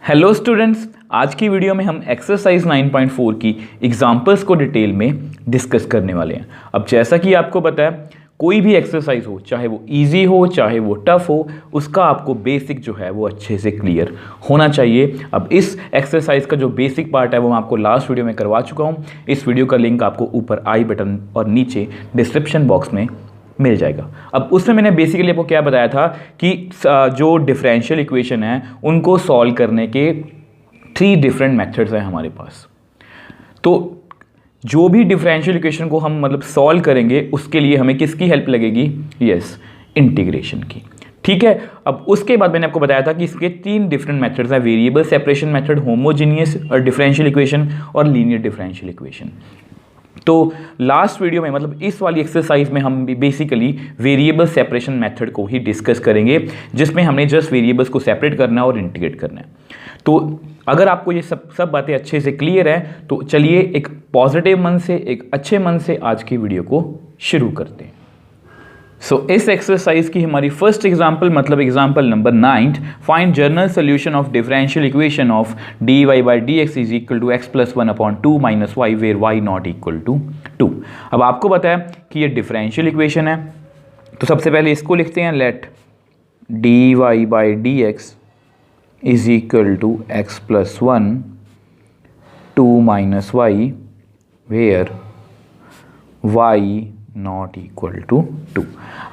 Hello students, आज की video में हम एक्सरसाइज 9.4 की एग्जाम्पल्स को डिटेल में डिस्कस करने वाले हैं। अब जैसा कि आपको पता है, कोई भी एक्सरसाइज हो, चाहे वो इजी हो चाहे वो टफ हो, उसका आपको बेसिक जो है वो अच्छे से क्लियर होना चाहिए। अब इस एक्सरसाइज का जो बेसिक पार्ट है वो मैं आपको लास्ट वीडियो में करवा चुका हूँ। इस वीडियो का लिंक आपको ऊपर आई बटन और नीचे डिस्क्रिप्शन बॉक्स में मिल जाएगा। अब उसमें मैंने बेसिकली आपको क्या बताया था कि जो डिफरेंशियल इक्वेशन है उनको सॉल्व करने के 3 डिफरेंट मेथड्स हैं हमारे पास। तो जो भी डिफरेंशियल इक्वेशन को हम सॉल्व करेंगे उसके लिए हमें किसकी हेल्प लगेगी? यस, इंटीग्रेशन की। ठीक है। अब उसके बाद मैंने आपको बताया था कि इसके 3 डिफरेंट मेथड्स हैं: variable separation method, homogeneous differential equation और लीनियर डिफरेंशियल इक्वेशन। तो लास्ट वीडियो में इस वाली एक्सरसाइज में हम बेसिकली वेरिएबल सेपरेशन मेथड को ही डिस्कस करेंगे, जिसमें हमने जस्ट वेरिएबल्स को सेपरेट करना है और इंटीग्रेट करना है। तो अगर आपको ये सब बातें अच्छे से क्लियर है तो चलिए एक पॉजिटिव मन से, एक अच्छे मन से आज की वीडियो को शुरू करते हैं। इस एक्सरसाइज की हमारी first example example number 9, find general solution of differential equation of dy by dx is equal to x plus 1/2 minus y where y not equal to 2। अब आपको पता है कि ये डिफरेंशियल इक्वेशन है, तो सबसे पहले इसको लिखते हैं, let dy by dx is equal to x plus 1/2 minus y where y not equal to 2।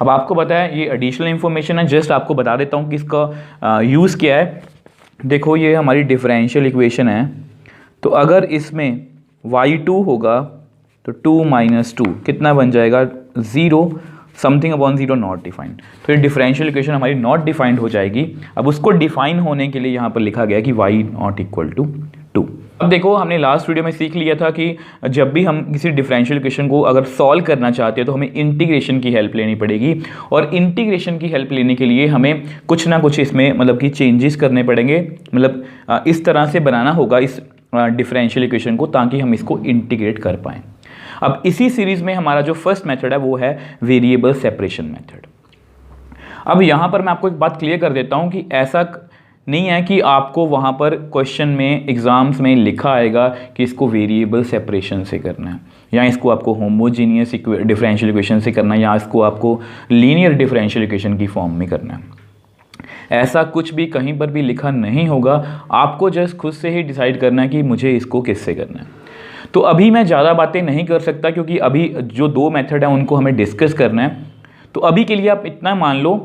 अब आपको पता है ये एडिशनल इंफॉर्मेशन है, जस्ट आपको बता देता हूँ कि इसका यूज़ क्या है। देखो, ये हमारी डिफरेंशियल इक्वेशन है, तो अगर इसमें y2 होगा तो 2 माइनस 2 कितना बन जाएगा? 0, समथिंग अपॉन 0 नॉट डिफाइंड। तो ये डिफरेंशियल इक्वेशन हमारी नॉट डिफाइंड हो जाएगी। अब उसको डिफाइन होने के लिए यहाँ पर लिखा गया कि y नॉट इक्वल टू 2। अब देखो, हमने लास्ट वीडियो में सीख लिया था कि जब भी हम किसी डिफरेंशियल इक्वेशन को अगर सॉल्व करना चाहते हैं तो हमें इंटीग्रेशन की हेल्प लेनी पड़ेगी, और इंटीग्रेशन की हेल्प लेने के लिए हमें कुछ ना कुछ इसमें कि चेंजेस करने पड़ेंगे। इस तरह से बनाना होगा इस डिफरेंशियल इक्वेशन को ताकि हम इसको इंटीग्रेट कर पाएँ। अब इसी सीरीज़ में हमारा जो फर्स्ट मेथड है वो है वेरिएबल सेपरेशन मेथड। अब यहाँ पर मैं आपको एक बात क्लियर कर देता हूँ कि ऐसा नहीं है कि आपको वहाँ पर क्वेश्चन में एग्ज़ाम्स में लिखा आएगा कि इसको वेरिएबल सेपरेशन से करना है, या इसको आपको होमोजीनियस डिफरेंशियल इक्वेशन से करना है, या इसको आपको लीनियर डिफरेंशियल इक्वेशन की फॉर्म में करना है। ऐसा कुछ भी कहीं पर भी लिखा नहीं होगा। आपको जस्ट खुद से ही डिसाइड करना है कि मुझे इसको किससे करना है। तो अभी मैं ज़्यादा बातें नहीं कर सकता क्योंकि अभी जो 2 मेथड हैं उनको हमें डिस्कस करना है। तो अभी के लिए आप इतना मान लो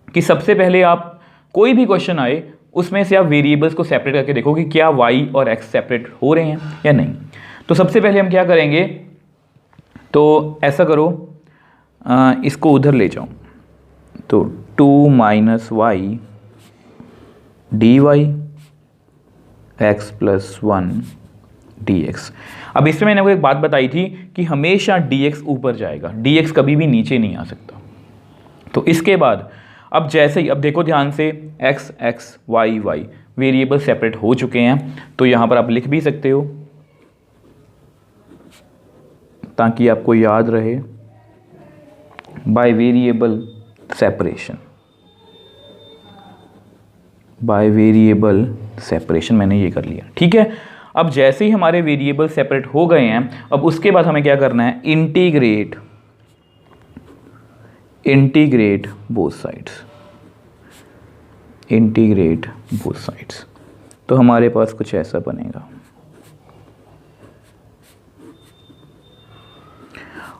कि सबसे पहले आप कोई भी क्वेश्चन आए उसमें से आप वेरिएबल्स को सेपरेट करके देखो कि क्या y और x सेपरेट हो रहे हैं या नहीं। तो सबसे पहले हम क्या करेंगे, तो ऐसा करो, इसको उधर ले जाओ, तो 2 minus y d y x plus 1 dx। अब इसमें मैंने आपको एक बात बताई थी कि हमेशा dx ऊपर जाएगा, dx कभी भी नीचे नहीं आ सकता। तो इसके बाद अब जैसे ही, अब देखो ध्यान से, x x y y variable separate हो चुके हैं, तो यहाँ पर आप लिख भी सकते हो ताकि आपको याद रहे, bye variable separation, by variable separation मैंने ये कर लिया। ठीक है। अब जैसे ही हमारे वेरिएबल सेपरेट हो गए हैं, अब उसके बाद हमें क्या करना है? Integrate both sides, integrate both sides. तो हमारे पास कुछ ऐसा बनेगा।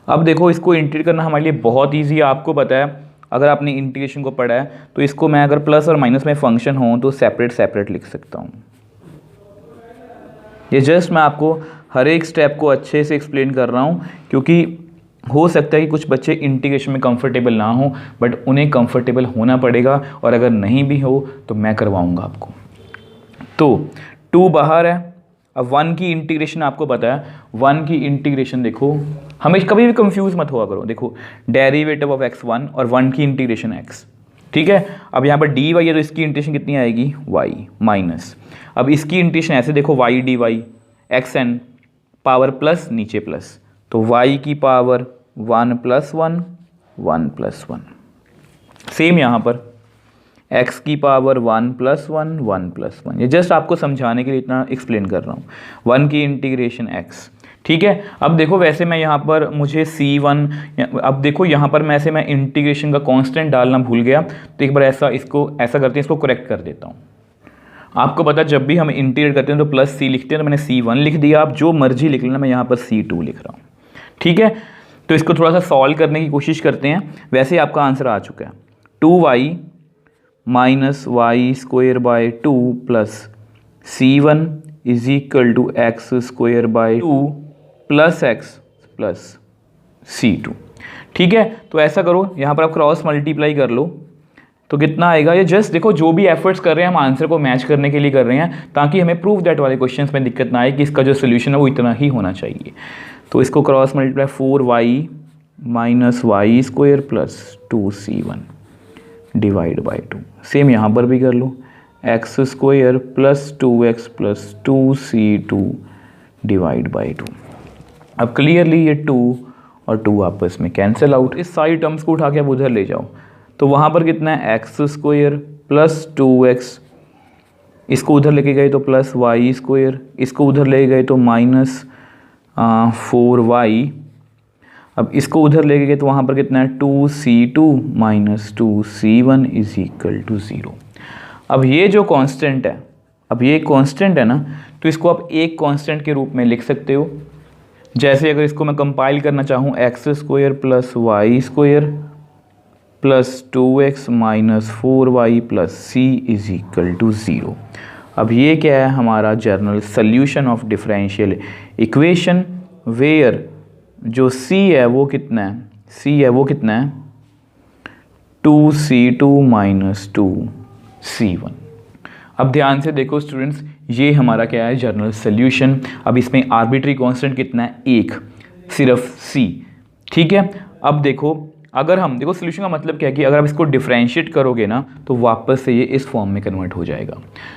अब देखो, इसको इंटीग्रेट करना हमारे लिए बहुत इजी है। आपको पता है, अगर आपने इंटीग्रेशन को पढ़ा है तो इसको मैं अगर प्लस और माइनस में फंक्शन हो तो सेपरेट लिख सकता हूँ। ये जस्ट मैं आपको हर एक स्टेप को अच्छे से एक्सप्लेन कर रहा हूँ, क्योंकि हो सकता है कि कुछ बच्चे इंटीग्रेशन में कंफर्टेबल ना हो, बट उन्हें कंफर्टेबल होना पड़ेगा, और अगर नहीं भी हो तो मैं करवाऊँगा आपको। तो 2 बाहर है। अब 1 की इंटीग्रेशन आपको पता है, 1 की इंटीग्रेशन देखो, हमें कभी भी कंफ्यूज मत हुआ करो। देखो, डेरिवेटिव ऑफ x1 और 1 की इंटीग्रेशन x। ठीक है। अब यहाँ पर dy है तो इसकी इंटीग्रेशन कितनी आएगी? y माइनस, अब इसकी इंटीग्रेशन ऐसे देखो, y dy xn power plus नीचे प्लस, तो y की पावर 1 + 1 1 + 1। सेम यहाँ पर x की पावर 1 + 1 1 + 1। ये जस्ट आपको समझाने के लिए इतना एक्सप्लेन कर रहा हूँ। 1 की इंटीग्रेशन x, ठीक है। अब देखो वैसे मैं यहाँ पर मुझे c1, अब देखो यहाँ पर मैं इंटीग्रेशन का कांस्टेंट डालना भूल गया, तो एक बार इसको ऐसा करते हैं, इसको करेक्ट कर देता हूँ। आपको पता है जब भी हम इंटीग्रेट करते हैं तो प्लस c लिखते हैं, तो मैंने c1 लिख दिया। आप जो मर्जी लिख लेना, मैं यहाँ पर c2 लिख रहा हूँ, ठीक है। तो इसको थोड़ा सा सॉल्व करने की कोशिश करते हैं। वैसे ही आपका आंसर आ चुका है, 2y - y² / 2 + c1 = x² / 2 + x + c2, ठीक है। तो ऐसा करो, यहाँ पर आप क्रॉस मल्टीप्लाई कर लो, तो कितना आएगा। ये जस्ट देखो जो भी एफर्ट्स कर रहे हैं हम आंसर को मैच करने के लिए कर रहे हैं, ताकि हमें प्रूव दैट वाले क्वेश्चंस में दिक्कत ना आए कि इसका जो सोल्यूशन है वो इतना ही होना चाहिए। तो इसको cross multiply 4y - y² + 2c1 / 2। Same यहाँ पर भी कर लो, x² + 2x + 2c2 / 2। अब क्लियरली ये 2 और 2 आपस में कैंसिल आउट। इस सारी टर्म्स को उठा के आप उधर ले जाओ, तो वहाँ पर कितना है, x² + 2x, इसको उधर लेके गए तो +y², इसको उधर ले गए तो -4y। अब इसको उधर लेके गए तो वहाँ पर कितना है, 2c2 - 2c1 = 0। अब ये जो कांस्टेंट है, अब ये कांस्टेंट है ना, तो इसको आप एक कांस्टेंट के रूप में लिख सकते हो। जैसे अगर इसको मैं कंपाइल करना चाहूँ, x² + y² + 2x - 4y + c = 0। अब ये क्या है, हमारा general solution of differential equation, where जो c है वो कितना है, c है वो कितना है, 2c2 - 2c1। अब ध्यान से देखो स्टूडेंट्स, ये हमारा क्या है, जनरल सोल्यूशन। अब इसमें आर्बिट्री कांस्टेंट कितना है, 1, सिर्फ c, ठीक है। अब देखो अगर हम देखो सोल्यूशन का मतलब क्या है कि अगर आप इसको डिफरेंशिएट करोगे ना, तो वापस से ये इस फॉर्म में कन्वर्ट हो जाएगा।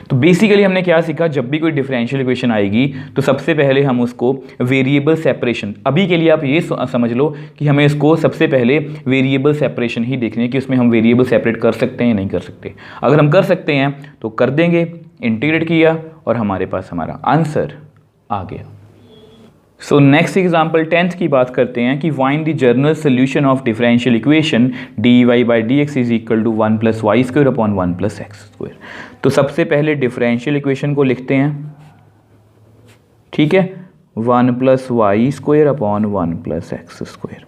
तो बेसिकली हमने क्या सीखा, जब भी कोई डिफरेंशियल इक्वेशन आएगी तो सबसे पहले हम उसको वेरिएबल सेपरेशन, अभी के लिए आप ये समझ लो कि हमें इसको सबसे पहले वेरिएबल सेपरेशन ही देखनी है कि उसमें हम वेरिएबल सेपरेट कर सकते हैं या नहीं कर सकते। अगर हम कर सकते हैं तो कर देंगे, इंटीग्रेट किया और हमारे पास हमारा आंसर आ गया। सो नेक्स्ट एग्जाम्पल 10th की बात करते हैं कि find the general solution of differential equation dy/dx = 1 + y² / 1 + x²। तो सबसे पहले डिफरेंशियल इक्वेशन को लिखते हैं, ठीक है, 1 + y² / 1 + x²।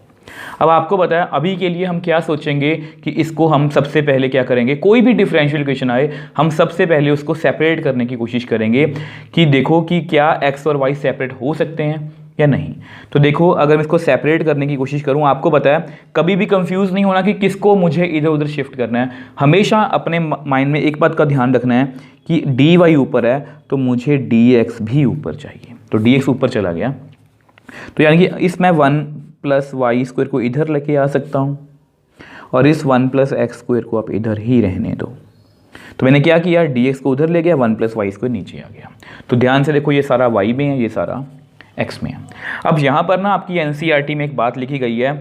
अब आपको पता है अभी के लिए हम क्या सोचेंगे कि इसको हम सबसे पहले क्या करेंगे, कोई भी डिफरेंशियल इक्वेशन आए हम सबसे पहले उसको सेपरेट करने की कोशिश करेंगे कि देखो कि क्या x और y सेपरेट हो सकते हैं या नहीं। तो देखो अगर मैं इसको सेपरेट करने की कोशिश करूं, आपको पता है कभी भी कंफ्यूज नहीं होना कि किसको मुझे इधर उधर शिफ्ट करना है। हमेशा अपने माइंड में एक बात का ध्यान रखना है कि dy ऊपर है तो मुझे dx भी ऊपर चाहिए, तो dx ऊपर चला गया, तो यानी कि इसमें 1 + y² को इधर लेके आ सकता हूं और इस 1 + x² को आप इधर ही रहने दो। तो मैंने क्या किया, dx को उधर ले गया, 1 + y² नीचे आ गया। तो ध्यान से देखो ये सारा y में है, ये सारा x में है। अब यहाँ पर ना आपकी NCERT में एक बात लिखी गई है,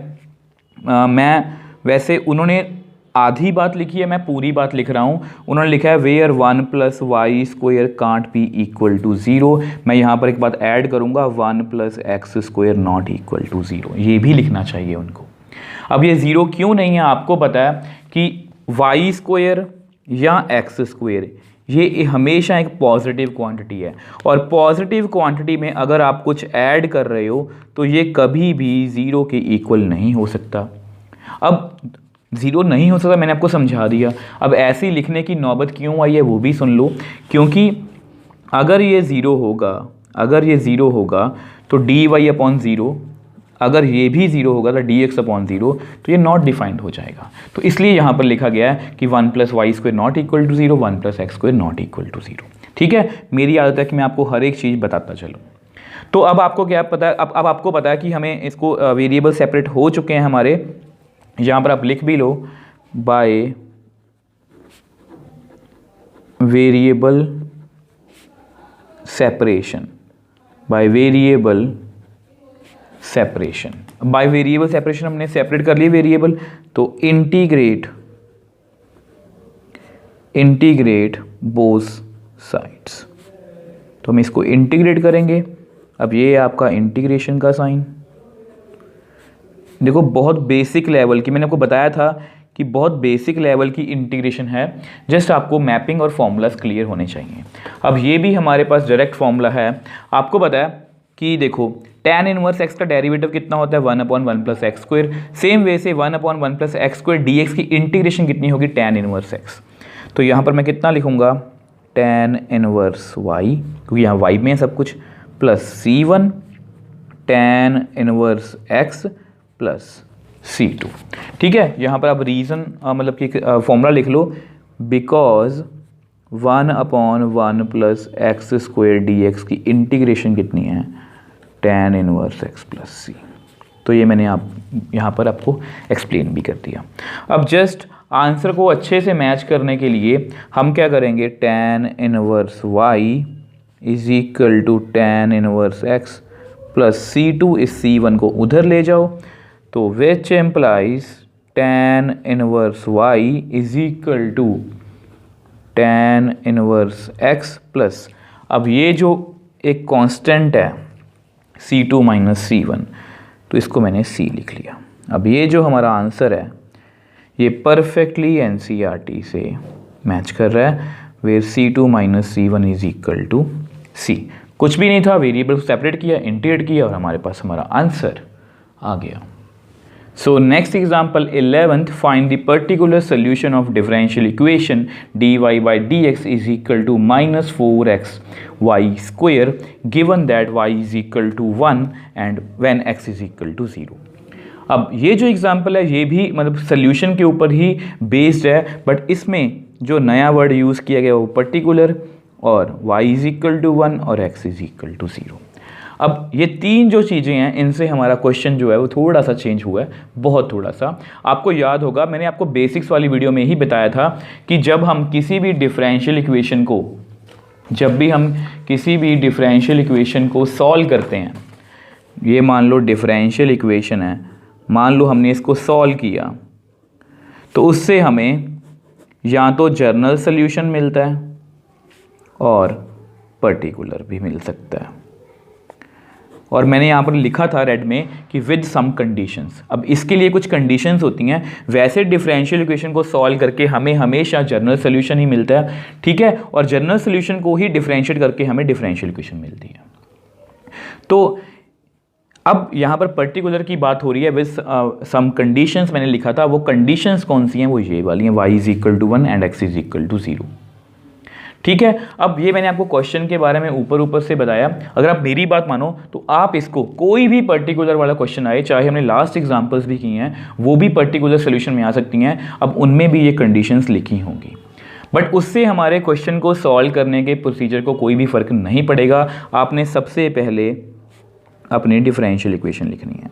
मैं वैसे उन्होंने आधी बात लिखी है, मैं पूरी बात लिख रहा हूँ। उन्होंने लिखा है वेयर 1 + y² कांट बी = 0। मैं यहाँ पर एक बात ऐड करूँगा, 1 + x² नॉट = 0, ये भी लिखना चाहिए उनको। अब ये 0 क्यों नहीं है, आपको पता है कि y² या x² ये हमेशा एक पॉजिटिव क्वांटिटी है, और पॉजिटिव क्वांटिटी में अगर आप कुछ ऐड कर रहे हो तो ये कभी भी 0 के इक्वल नहीं हो सकता। अब 0 नहीं हो सकता, मैंने आपको समझा दिया। अब ऐसे ही लिखने की नौबत क्यों आई है वो भी सुन लो, क्योंकि अगर ये 0 होगा, अगर ये 0 होगा तो dy/0, अगर ये भी 0 होगा तो dx/0, तो ये नॉट डिफाइंड हो जाएगा। तो इसलिए यहाँ पर लिखा गया है कि 1 + y² not equal to 0, 1 + x² not equal to 0। ठीक है, मेरी आदत है कि मैं आपको हर एक चीज़ बताता चलूँ। तो अब आपको क्या पता है, अब आपको पता है कि हमें इसको वेरिएबल सेपरेट हो चुके हैं हमारे। यहाँ पर आप लिख भी लो, by variable separation, by variable separation. By variable separation हमने सेपरेट कर लिए वेरिएबल, तो इंटीग्रेट इंटीग्रेट बोथ साइड्स। तो हम इसको इंटीग्रेट करेंगे। अब ये आपका इंटीग्रेशन का साइन। देखो बहुत बेसिक लेवल की, मैंने आपको बताया था कि बहुत बेसिक लेवल की इंटीग्रेशन है, जस्ट आपको मैपिंग और फॉर्मूलाज क्लियर होने चाहिए। अब ये भी हमारे पास डायरेक्ट फॉर्मूला है। आपको पता है कि देखो tan इनवर्स x का डेरिवेटिव कितना होता है 1/1 plus x square. Same way से 1/1 प्लस एक्स स्क्वायर dx की इंटीग्रेशन कितनी होगी tan इनवर्स x। तो यहाँ पर मैं कितना लिखूंगा tan इनवर्स y, क्योंकि यहाँ y में है सब कुछ, plus C1 tan inverse x plus C2। ठीक है, यहाँ पर आप रीज़न मतलब कि फॉर्मूला लिख लो, because 1/1 plus x square d x की इंटीग्रेशन कितनी है tan inverse x plus C। तो ये मैंने आप यहाँ पर आपको एक्सप्लेन भी कर दिया। अब जस्ट आंसर को अच्छे से मैच करने के लिए हम क्या करेंगे, tan inverse y is equal to tan inverse x plus C2, इस C1 को उधर ले जाओ, तो which implies tan inverse y is equal to tan inverse x plus, अब ये जो एक कांस्टेंट है C2 माइनस C1, तो इसको मैंने C लिख लिया। अब ये जो हमारा आंसर है ये परफेक्टली NCERT से मैच कर रहा है, where C2 minus C1 is equal to C। कुछ भी नहीं था, वेरिएबल को सेपरेट किया, इंटीग्रेट किया और हमारे पास हमारा आंसर आ गया। So next example 11th, find the particular solution of differential equation dy by dx is equal to minus 4x y square given that y is equal to 1 and when x is equal to 0। अब ये जो example है ये भी मतलब solution के ऊपर ही based है, बट इसमें जो नया वर्ड यूज़ किया गया वो पर्टिकुलर और y इज इक्वल टू 1 और x इज इक्वल टू 0। अब ये तीन जो चीज़ें हैं इनसे हमारा क्वेश्चन जो है वो थोड़ा सा चेंज हुआ है, बहुत थोड़ा सा। आपको याद होगा मैंने आपको बेसिक्स वाली वीडियो में ही बताया था कि जब हम किसी भी डिफरेंशियल इक्वेशन को सॉल्व करते हैं, ये मान लो डिफरेंशियल इक्वेशन है, मान लो हमने इसको सॉल्व किया, तो उससे हमें या तो जनरल सॉल्यूशन मिलता है और पर्टिकुलर भी मिल सकता है। और मैंने यहाँ पर लिखा था रेड में कि विद सम कंडीशंस। अब इसके लिए कुछ कंडीशंस होती हैं, वैसे डिफरेंशियल इक्वेशन को सॉल्व करके हमें हमेशा जनरल सॉल्यूशन ही मिलता है, ठीक है, और जनरल सॉल्यूशन को ही डिफरेंशिएट करके हमें डिफरेंशियल इक्वेशन मिलती है। तो अब यहाँ पर पर्टिकुलर की बात हो रही है विद सम कंडीशंस, मैंने लिखा था वो कंडीशंस कौन सी हैं, वो ये वाली हैं, y is equal to 1 and x is equal to 0। ठीक है, अब ये मैंने आपको क्वेश्चन के बारे में ऊपर से बताया। अगर आप मेरी बात मानो तो आप इसको कोई भी पर्टिकुलर वाला क्वेश्चन आए, चाहे हमने लास्ट एग्जांपल्स भी किए हैं, वो भी पर्टिकुलर सोल्यूशन में आ सकती हैं। अब उनमें भी ये कंडीशंस लिखी होंगी, बट उससे हमारे क्वेश्चन को सॉल्व करने के प्रोसीजर को कोई भी फ़र्क नहीं पड़ेगा। आपने सबसे पहले अपनी डिफरेंशियल इक्वेशन लिखनी है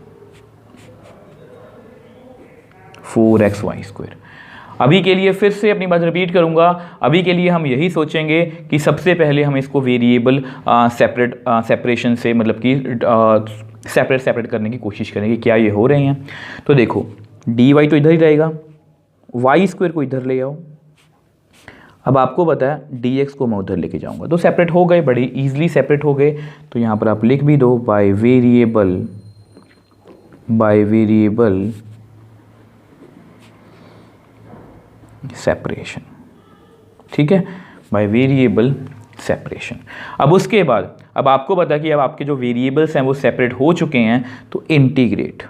4xy²। अभी के लिए फिर से अपनी बात रिपीट करूंगा, अभी के लिए हम यही सोचेंगे कि सबसे पहले हम इसको वेरिएबल सेपरेशन से मतलब कि सेपरेट करने की कोशिश करेंगे, क्या ये हो रहे हैं। तो देखो dy तो इधर ही रहेगा, y² को इधर ले आओ। अब आपको पता है dx को मैं उधर लेके जाऊंगा, तो सेपरेट हो गए, बड़े ईजिली सेपरेट हो गए। तो यहाँ पर आप लिख भी दो बाय वेरिएबल सेपरेशन, ठीक है, बाय वेरिएबल सेपरेशन। अब उसके बाद अब आपको पता है कि अब आपके जो वेरिएबल्स हैं वो सेपरेट हो चुके हैं, तो इंटीग्रेट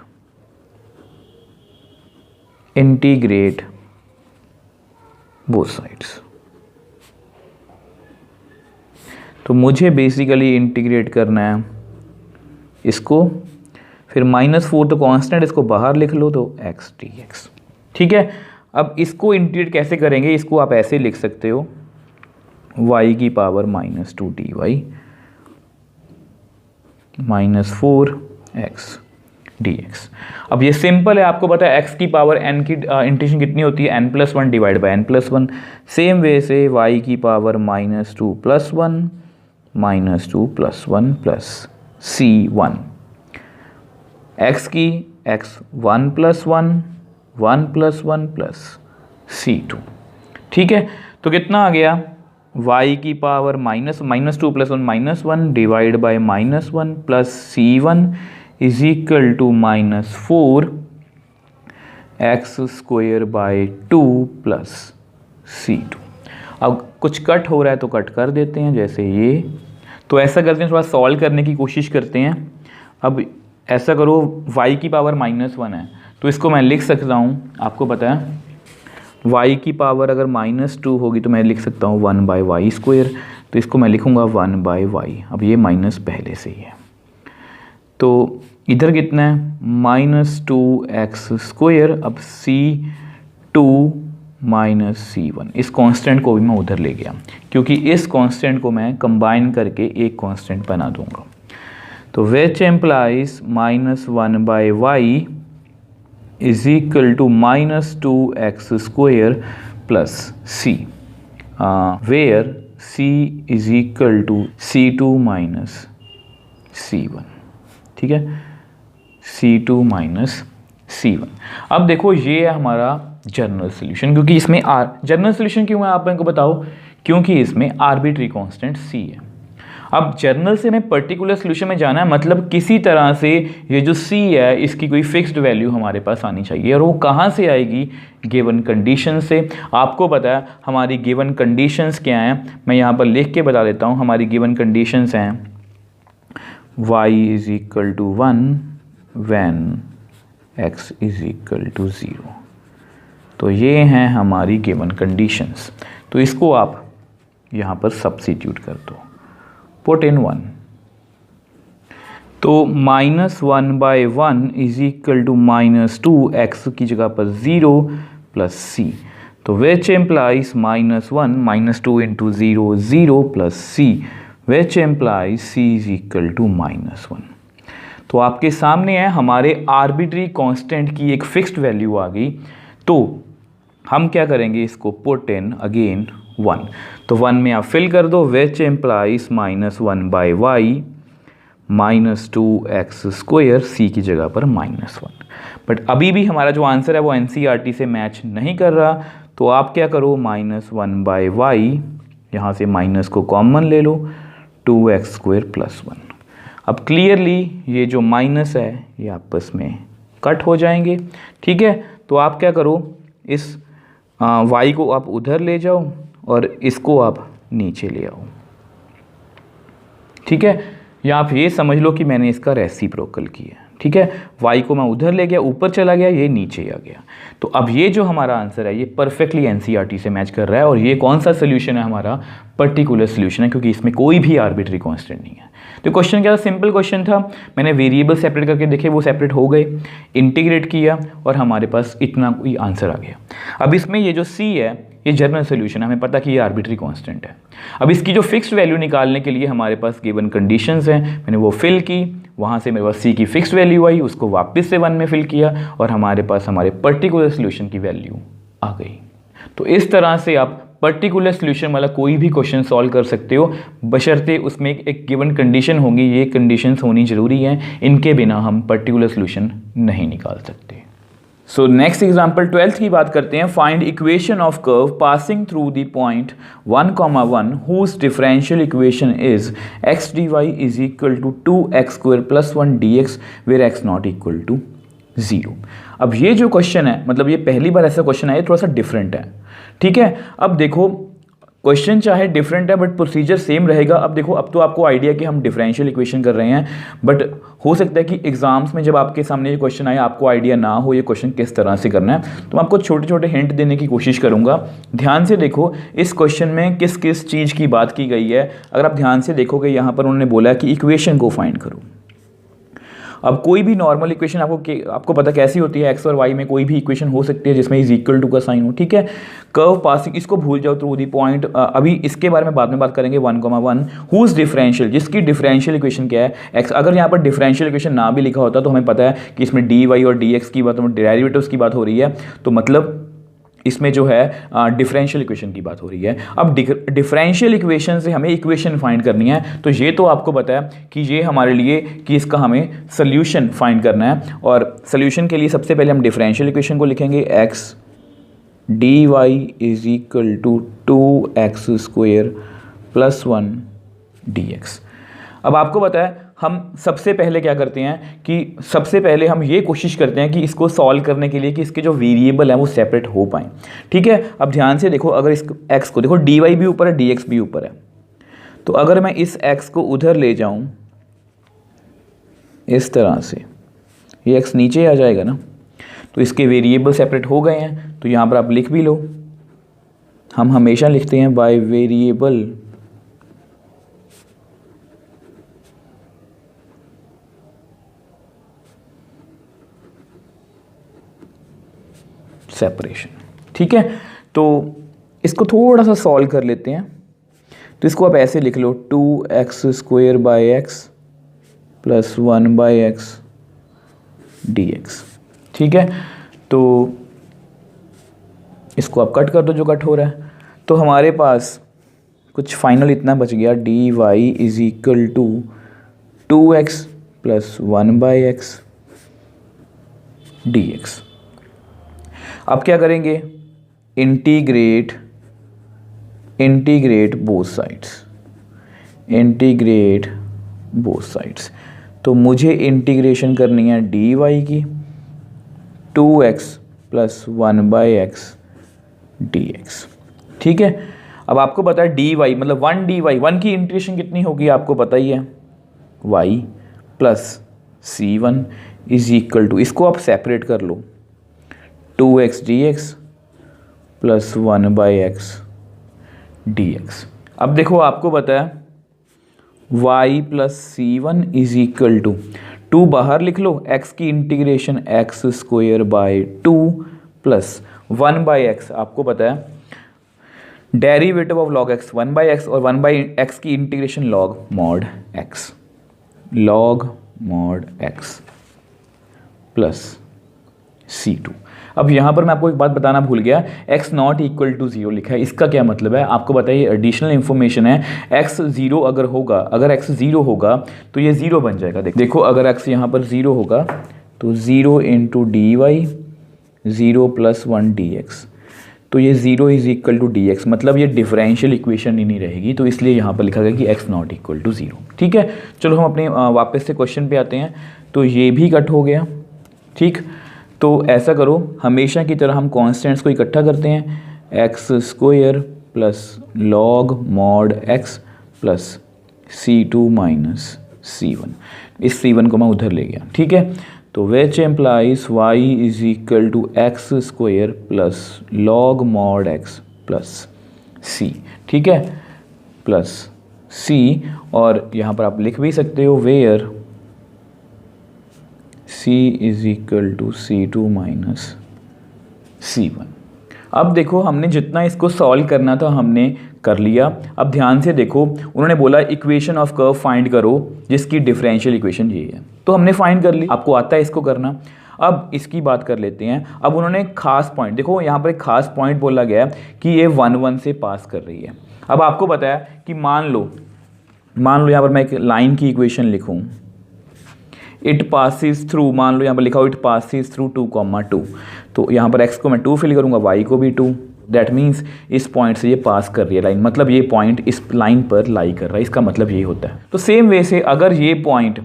बोथ साइड्स। तो मुझे बेसिकली इंटीग्रेट करना है इसको, फिर -4 तो कांस्टेंट, इसको बाहर लिख लो तो x dx, ठीक है। अब इसको इंटीग्रेट कैसे करेंगे, इसको आप ऐसे लिख सकते हो y की पावर -2 dy -4x dx। अब ये सिंपल है, आपको पता है x की पावर n की इंटीग्रेशन कितनी होती है n+1 divide by n+1। Same way से y की पावर -2 + 1 -2 + 1 प्लस c1, x की x 1 + 1 1 + 1 प्लस c2। ठीक है, तो कितना आ गया y की power -2 + 1 -1 divide by -1 plus c1 is equal to -4 x² by 2 plus c2। अब कुछ कट हो रहा है तो कट कर देते हैं, जैसे ये। तो ऐसा करते हैं, थोड़ा सॉल्व करने की कोशिश करते हैं। अब ऐसा करो, y की पावर -1 है तो इसको मैं लिख सकता हूँ, आपको पता है y की पावर अगर -2 होगी तो मैं लिख सकता हूँ 1/y²। तो इसको मैं लिखूँगा 1/y। अब ये माइनस पहले से ही है, तो इधर कितना है -2x²। अब c2 -c1, इस कांस्टेंट को भी मैं उधर ले गया क्योंकि इस कांस्टेंट को मैं कंबाइन करके एक कांस्टेंट बना दूंगा। तो which implies -1/y is equal to -2x² plus c, where c is equal to c2 -c1। ठीक है, c2 -c1। अब देखो ये है हमारा जनरल सोल्यूशन, क्योंकि इसमें जनरल सोल्यूशन क्यों है आप मेरे को बताओ, क्योंकि इसमें आर्बिट्री कांस्टेंट c है। अब जनरल से मैं पर्टिकुलर सोल्यूशन में जाना है, मतलब किसी तरह से ये जो c है इसकी कोई फिक्स्ड वैल्यू हमारे पास आनी चाहिए, और वो कहाँ से आएगी, गिवन कंडीशन से। आपको पता है हमारी गिवन कंडीशंस क्या हैं, मैं यहाँ पर लिख के बता देता हूँ। हमारी गिवन कंडीशंस हैं y is equal to 1 when x is equal to 0। तो ये हैं हमारी गिवन कंडीशंस। तो इसको आप यहाँ पर सब्स्टिट्यूट कर दो, पुट इन 1। तो -1/1 इज इक्वल टू -2, x की जगह पर 0 प्लस c। तो which implies -1 -2 into 0 0 plus c, which implies c is equal to -1। तो आपके सामने है हमारे आर्बिट्री कांस्टेंट की एक फिक्स्ड वैल्यू आ गई। तो हम क्या करेंगे, इसको पुट इन अगेन 1। तो 1 में आप फिल कर दो, विच एम्प्लाइज -1/y -2x², c की जगह पर -1। बट अभी भी हमारा जो आंसर है वो NCERT से मैच नहीं कर रहा। तो आप क्या करो, -1/y, यहाँ से माइनस को कॉमन ले लो, 2x² + 1। अब क्लियरली ये जो माइनस है ये आपस में कट हो जाएंगे। ठीक है, तो आप क्या करो, इस y को आप उधर ले जाओ और इसको आप नीचे ले आओ। ठीक है, या आप ये समझ लो कि मैंने इसका रेसिप्रोकल किया। ठीक है, y को मैं उधर ले गया, ऊपर चला गया, ये नीचे आ गया। तो अब ये जो हमारा आंसर है ये परफेक्टली NCERT से मैच कर रहा है। और ये कौन सा सोल्यूशन है, हमारा पर्टिकुलर सोल्यूशन है, क्योंकि इसमें कोई भी आर्बिट्री कांस्टेंट नहीं है। तो क्वेश्चन क्या था, सिंपल क्वेश्चन था। मैंने वेरिएबल सेपरेट करके देखे, वो सेपरेट हो गए, इंटीग्रेट किया और हमारे पास इतना कोई आंसर आ गया। अब इसमें ये जो c है ये जनरल सोल्यूशन है, हमें पता कि ये आर्बिट्री कांस्टेंट है। अब इसकी जो फिक्स्ड वैल्यू निकालने के लिए हमारे पास गिवन कंडीशंस हैं, मैंने वो फिल की, वहाँ से मेरे पास c की फिक्स्ड वैल्यू आई, उसको वापस से 1 में फिल किया और हमारे पास हमारे पर्टिकुलर सोल्यूशन की वैल्यू आ गई। तो इस तरह से आप पर्टिकुलर सोल्यूशन वाला कोई भी क्वेश्चन सॉल्व कर सकते हो, बशर्ते उसमें एक गिवन कंडीशन होगी। ये कंडीशंस होनी जरूरी हैं, इनके बिना हम पर्टिकुलर सोल्यूशन नहीं निकाल सकते। सो नेक्स्ट एग्जाम्पल 12th की बात करते हैं। Find equation of curve passing through the point 1,1 whose differential equation is x dy is equal to 2x² + 1 dx where x not equal to 0। अब ये जो क्वेश्चन है, मतलब ये पहली बार ऐसा क्वेश्चन है, थोड़ा सा डिफरेंट है। ठीक है, अब देखो क्वेश्चन चाहे डिफरेंट है बट प्रोसीजर सेम रहेगा। अब देखो, अब तो आपको आइडिया कि हम डिफरेंशियल इक्वेशन कर रहे हैं, बट हो सकता है कि एग्जाम्स में जब आपके सामने ये क्वेश्चन आए आपको आइडिया ना हो ये क्वेश्चन किस तरह से करना है। तो मैं आपको छोटे छोटे हिंट देने की कोशिश करूंगा। ध्यान से देखो इस क्वेश्चन में किस किस चीज़ की बात की गई है। अगर आप ध्यान से देखोगे, यहाँ पर उन्होंने बोला कि इक्वेशन को फाइंड करो। अब कोई भी नॉर्मल इक्वेशन आपको पता कैसी होती है, एक्स और वाई में कोई भी इक्वेशन हो सकती है जिसमें इज इक्वल टू का साइन हो। ठीक है, कर्व पासिंग, इसको भूल जाओ, थ्रू दी पॉइंट। अभी इसके बारे में बाद में बात करेंगे। 1,1 हुज डिफरेंशियल, जिसकी डिफरेंशियल इक्वेशन क्या है, एक्स। अगर यहाँ पर डिफरेंशियल इक्वेशन ना भी लिखा होता तो हमें पता है कि इसमें डी वाई और डी एक्स की बात, डेरिवेटिव्स की बात हो रही है, तो मतलब इसमें जो है डिफरेंशियल इक्वेशन की बात हो रही है। अब डिफरेंशियल इक्वेशन से हमें इक्वेशन फाइंड करनी है, तो ये तो आपको पता है कि ये हमारे लिए कि इसका हमें सोल्यूशन फाइंड करना है। और सोल्यूशन के लिए सबसे पहले हम डिफरेंशियल इक्वेशन को लिखेंगे, x d y is equal to 2x² plus 1 dx। अब आपको पता है हम सबसे पहले क्या करते हैं कि सबसे पहले हम ये कोशिश करते हैं कि इसको सॉल्व करने के लिए कि इसके जो वेरिएबल हैं वो सेपरेट हो पाएँ। ठीक है, अब ध्यान से देखो, अगर इस x को देखो, डी वाई भी ऊपर है, dx भी ऊपर है, तो अगर मैं इस x को उधर ले जाऊं इस तरह से, ये x नीचे आ जाएगा ना, तो इसके वेरिएबल सेपरेट हो गए हैं। तो यहाँ पर आप लिख भी लो, हम हमेशा लिखते हैं बाय वेरिएबल सेपरेशन। ठीक है, तो इसको थोड़ा सा सॉल्व कर लेते हैं। तो इसको आप ऐसे लिख लो 2x² by x plus 1 by x dx। ठीक है, तो इसको आप कट कर दो जो कट हो रहा है, तो हमारे पास कुछ फाइनल इतना बच गया, d y is equal to 2x plus 1 by x dx। अब क्या करेंगे, integrate both sides, integrate both sides. तो मुझे इंटीग्रेशन करनी है डी वाई की 2x plus 1 by x dx। ठीक है, अब आपको पता है डी वाई मतलब 1 डी वाई, 1 की इंटीग्रेशन कितनी होगी आपको पता ही है, y plus c1 is equal to, इसको आप सेपरेट कर लो, 2x dx plus 1 by x dx। अब देखो आपको पता है y plus c1 is equal to 2 बाहर लिख लो, x की integration x² by 2 plus 1 by x, आपको पता है derivative of log x 1 by x, और 1 बाई एक्स की integration log mod x, log mod x plus c2। अब यहाँ पर मैं आपको एक बात बताना भूल गया, x नॉट इक्वल टू 0 लिखा है, इसका क्या मतलब है आपको बताइए, एडिशनल इन्फॉर्मेशन है। x 0 अगर होगा, अगर x 0 होगा तो ये 0 बन जाएगा। देखो अगर x यहाँ पर 0 होगा तो 0 into d y 0 plus 1 dx, तो ये 0 इज इक्वल टू dx, मतलब ये डिफरेंशियल इक्वेशन ही नहीं रहेगी, तो इसलिए यहाँ पर लिखा गया कि x नॉट इक्वल टू 0। ठीक है, चलो हम अपने वापस से क्वेश्चन पे आते हैं। तो ये भी कट हो गया। ठीक, तो ऐसा करो, हमेशा की तरह हम कॉन्स्टेंट्स को इकट्ठा करते हैं, x² plus log mod x plus c2 minus c1, इस c1 को मैं उधर ले गया। ठीक है, तो which implies y is equal to x² plus log mod x plus c। ठीक है, प्लस c, और यहाँ पर आप लिख भी सकते हो where c is equal to c2 minus c1। अब देखो हमने जितना इसको सॉल्व करना था हमने कर लिया। अब ध्यान से देखो, उन्होंने बोला इक्वेशन ऑफ कर्व फाइंड करो जिसकी डिफरेंशियल इक्वेशन ये है, तो हमने फाइंड कर ली, आपको आता है इसको करना। अब इसकी बात कर लेते हैं। अब उन्होंने खास पॉइंट, देखो यहाँ पर एक खास पॉइंट बोला गया कि ये 1 1 से पास कर रही है। अब आपको पता है कि मान लो यहाँ पर मैं एक लाइन की इक्वेशन लिखूँ, इट पासिस थ्रू, मान लो यहाँ पर लिखा हो इट पासिस थ्रू 2,2, तो यहाँ पर x को मैं 2 फिल करूँगा, y को भी 2, दैट मीन्स इस पॉइंट से ये पास कर रही है लाइन, मतलब ये पॉइंट इस लाइन पर लाई कर रहा है, इसका मतलब यही होता है। तो सेम वे से अगर ये पॉइंट,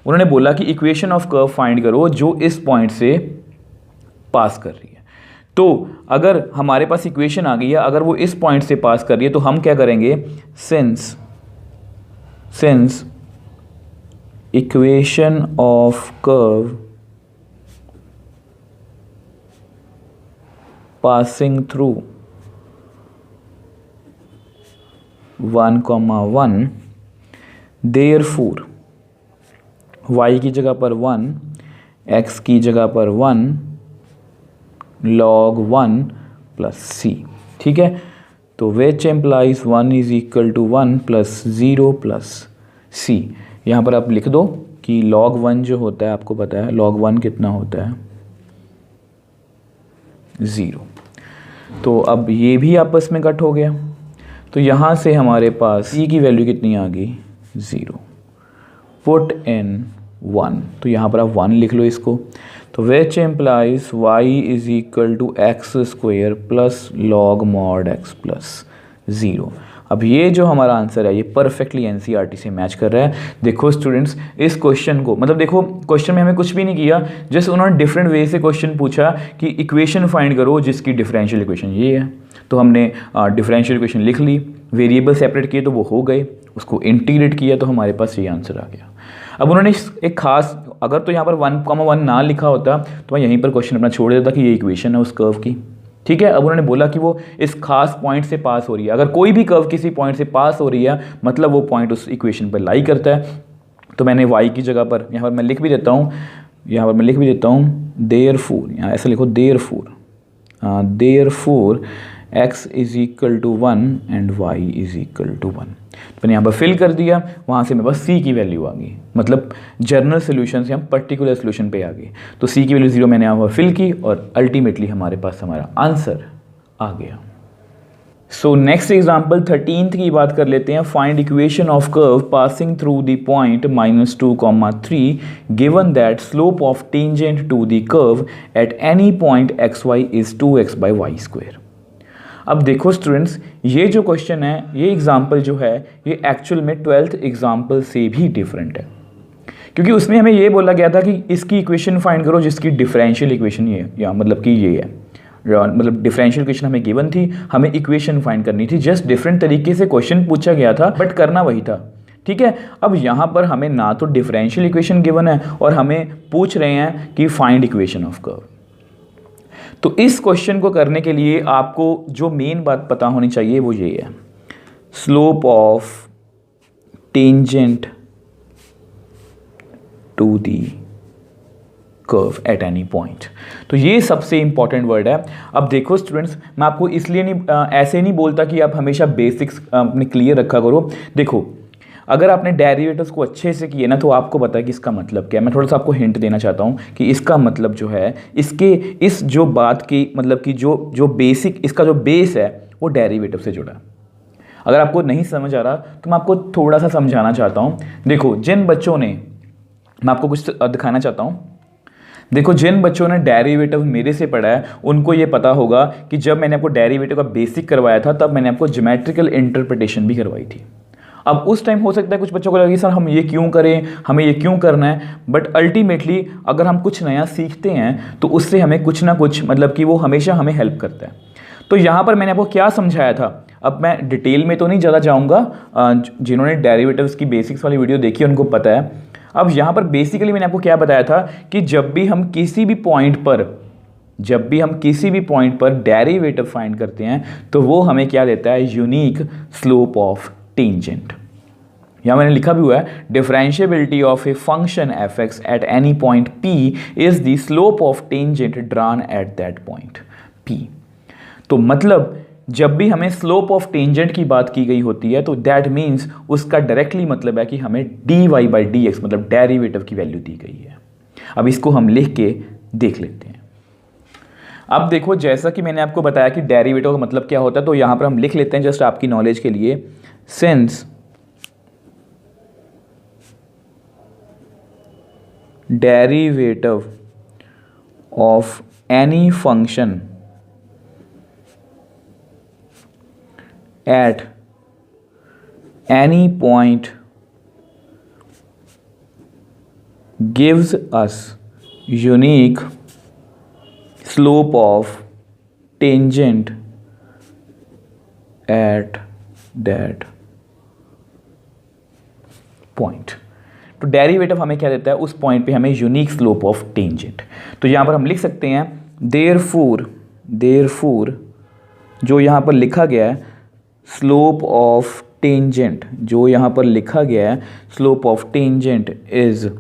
उन्होंने बोला कि इक्वेशन ऑफ कर्व फाइंड करो जो इस पॉइंट से पास कर रही है, तो अगर हमारे पास इक्वेशन आ गई है, अगर वो इस पॉइंट से पास कर रही है तो हम क्या करेंगे, since equation of curve passing through 1,1, therefore y की जगह पर 1, x की जगह पर 1, log 1 प्लस c। ठीक है, तो which implies 1 is equal to 1 plus 0 plus c। यहाँ पर आप लिख दो कि log 1 जो होता है, आपको पता है log 1 कितना होता है, 0। तो अब ये भी आपस में कट हो गया, तो यहाँ से हमारे पास c की वैल्यू कितनी आ गई, 0। पुट इन 1, तो यहाँ पर आप 1 लिख लो इसको। तो which implies y is equal to x square plus log mod x plus 0। अब ये जो हमारा आंसर है ये परफेक्टली एनसीईआरटी से मैच कर रहा है। देखो स्टूडेंट्स, इस क्वेश्चन को मतलब देखो क्वेश्चन में हमें कुछ भी नहीं किया, जस्ट उन्होंने डिफरेंट वे से क्वेश्चन पूछा कि इक्वेशन फाइंड करो जिसकी डिफरेंशियल इक्वेशन ये है। तो हमने डिफरेंशियल इक्वेशन लिख ली, वेरिएबल सेपरेट किए तो वो हो गए, उसको इंटीग्रेट किया तो हमारे पास ये आंसर आ गया। अब उन्होंने एक खास, अगर तो यहाँ पर 1,1 ना लिखा होता तो मैं यहीं पर क्वेश्चन अपना छोड़ देता कि ये इक्वेशन है उस कर्व की, ठीक है। अब उन्होंने बोला कि वो इस खास पॉइंट से पास हो रही है। अगर कोई भी कर्व किसी पॉइंट से पास हो रही है मतलब वो पॉइंट उस इक्वेशन पर लाई करता है। तो मैंने y की जगह पर यहाँ पर मैं लिख भी देता हूँ, देयरफॉर, यहाँ ऐसा लिखो therefore x is equal to 1 and y is equal to 1। तो मैंने यहाँ पर फिल कर दिया, वहाँ से मेरे पास c की वैल्यू आ गई, मतलब जनरल सोल्यूशन से हम पर्टिकुलर सोल्यूशन पे आ गए। तो c की वैल्यू 0 मैंने यहाँ पर फिल की और अल्टीमेटली हमारे पास हमारा आंसर आ गया। सो नेक्स्ट एग्जाम्पल 13th की बात कर लेते हैं। Find equation of curve passing through the point -2,3 given that slope of tangent to the curve at any point xy is 2x/y²। अब देखो स्टूडेंट्स, ये जो क्वेश्चन है, ये एग्जाम्पल जो है ये एक्चुअल में 12th एग्जाम्पल से भी डिफरेंट है, क्योंकि उसमें हमें ये बोला गया था कि इसकी इक्वेशन फाइंड करो जिसकी डिफरेंशियल इक्वेशन ये या मतलब कि ये है, मतलब डिफरेंशियल इक्वेशन हमें गिवन थी, हमें इक्वेशन फाइंड करनी थी। जस्ट डिफरेंट तरीके से क्वेश्चन पूछा गया था बट करना वही था, ठीक है। अब यहाँ पर हमें ना तो डिफरेंशियल इक्वेशन गिवन है और हमें पूछ रहे हैं कि फाइंड इक्वेशन ऑफ कर्व। तो इस क्वेश्चन को करने के लिए आपको जो मेन बात पता होनी चाहिए वो ये है, slope of tangent to the curve at any point. तो ये सबसे इंपॉर्टेंट वर्ड है। अब देखो स्टूडेंट्स, मैं आपको इसलिए नहीं ऐसे नहीं बोलता कि आप हमेशा बेसिक्स अपने क्लियर रखा करो। देखो, अगर आपने डेरिवेटिव्स को अच्छे से किए ना तो आपको पता है कि इसका मतलब क्या है। मैं थोड़ा सा आपको हिंट देना चाहता हूँ कि इसका मतलब जो है, इसके इस जो बात की मतलब कि जो बेसिक इसका जो बेस है वो डेरिवेटिव से जुड़ा है। अगर आपको नहीं समझ आ रहा तो मैं आपको थोड़ा सा समझाना चाहता हूँ। देखो, जिन बच्चों ने, मैं आपको कुछ दिखाना चाहता हूँ। देखो, जिन बच्चों ने डेरिवेटिव मेरे से पढ़ा है उनको ये पता होगा कि जब मैंने आपको डेरिवेटिव का बेसिक करवाया था तब मैंने आपको ज्योमेट्रिकल इंटरप्रिटेशन भी करवाई थी। अब उस टाइम हो सकता है कुछ बच्चों को लगे सर हम ये क्यों करें, हमें ये क्यों करना है, बट अल्टीमेटली अगर हम कुछ नया सीखते हैं तो उससे हमें कुछ ना कुछ मतलब कि वो हमेशा हमें हेल्प करता है। तो यहाँ पर मैंने आपको क्या समझाया था, अब मैं डिटेल में तो नहीं ज़्यादा जाऊँगा, जिन्होंने डेरिवेटिव्स की बेसिक्स वाली वीडियो देखी उनको पता है। अब यहाँ पर बेसिकली मैंने आपको क्या बताया था कि जब भी हम किसी भी पॉइंट पर डेरिवेटिव फाइंड करते हैं तो वो हमें क्या देता है, यूनिक स्लोप ऑफ टेंजेंट। यहाँ मैंने लिखा भी हुआ है, differentiability of a function F x eight any point P is the slope of tangent drawn at that point P. तो मतलब जब भी हमें स्लोप ऑफ टेंजेंट की बात की गई होती है तो दैट मीन्स उसका डायरेक्टली मतलब है कि हमें dy/dx मतलब डेरिवेटिव की वैल्यू दी गई है। अब इसको हम लिख के देख लेते हैं। अब देखो, जैसा कि मैंने आपको बताया कि डेरिवेटिव का मतलब क्या होता है, तो यहाँ पर हम लिख लेते हैं जस्ट आपकी नॉलेज के लिए, since derivative of any function at any point gives us unique slope of tangent at that point। तो डेरिवेटिव हमें क्या देता है, उस पॉइंट पे हमें यूनिक स्लोप ऑफ टेंजेंट। तो यहाँ पर हम लिख सकते हैं देयरफॉर जो यहाँ पर लिखा गया है स्लोप ऑफ टेंजेंट, जो यहाँ पर लिखा गया है slope of tangent is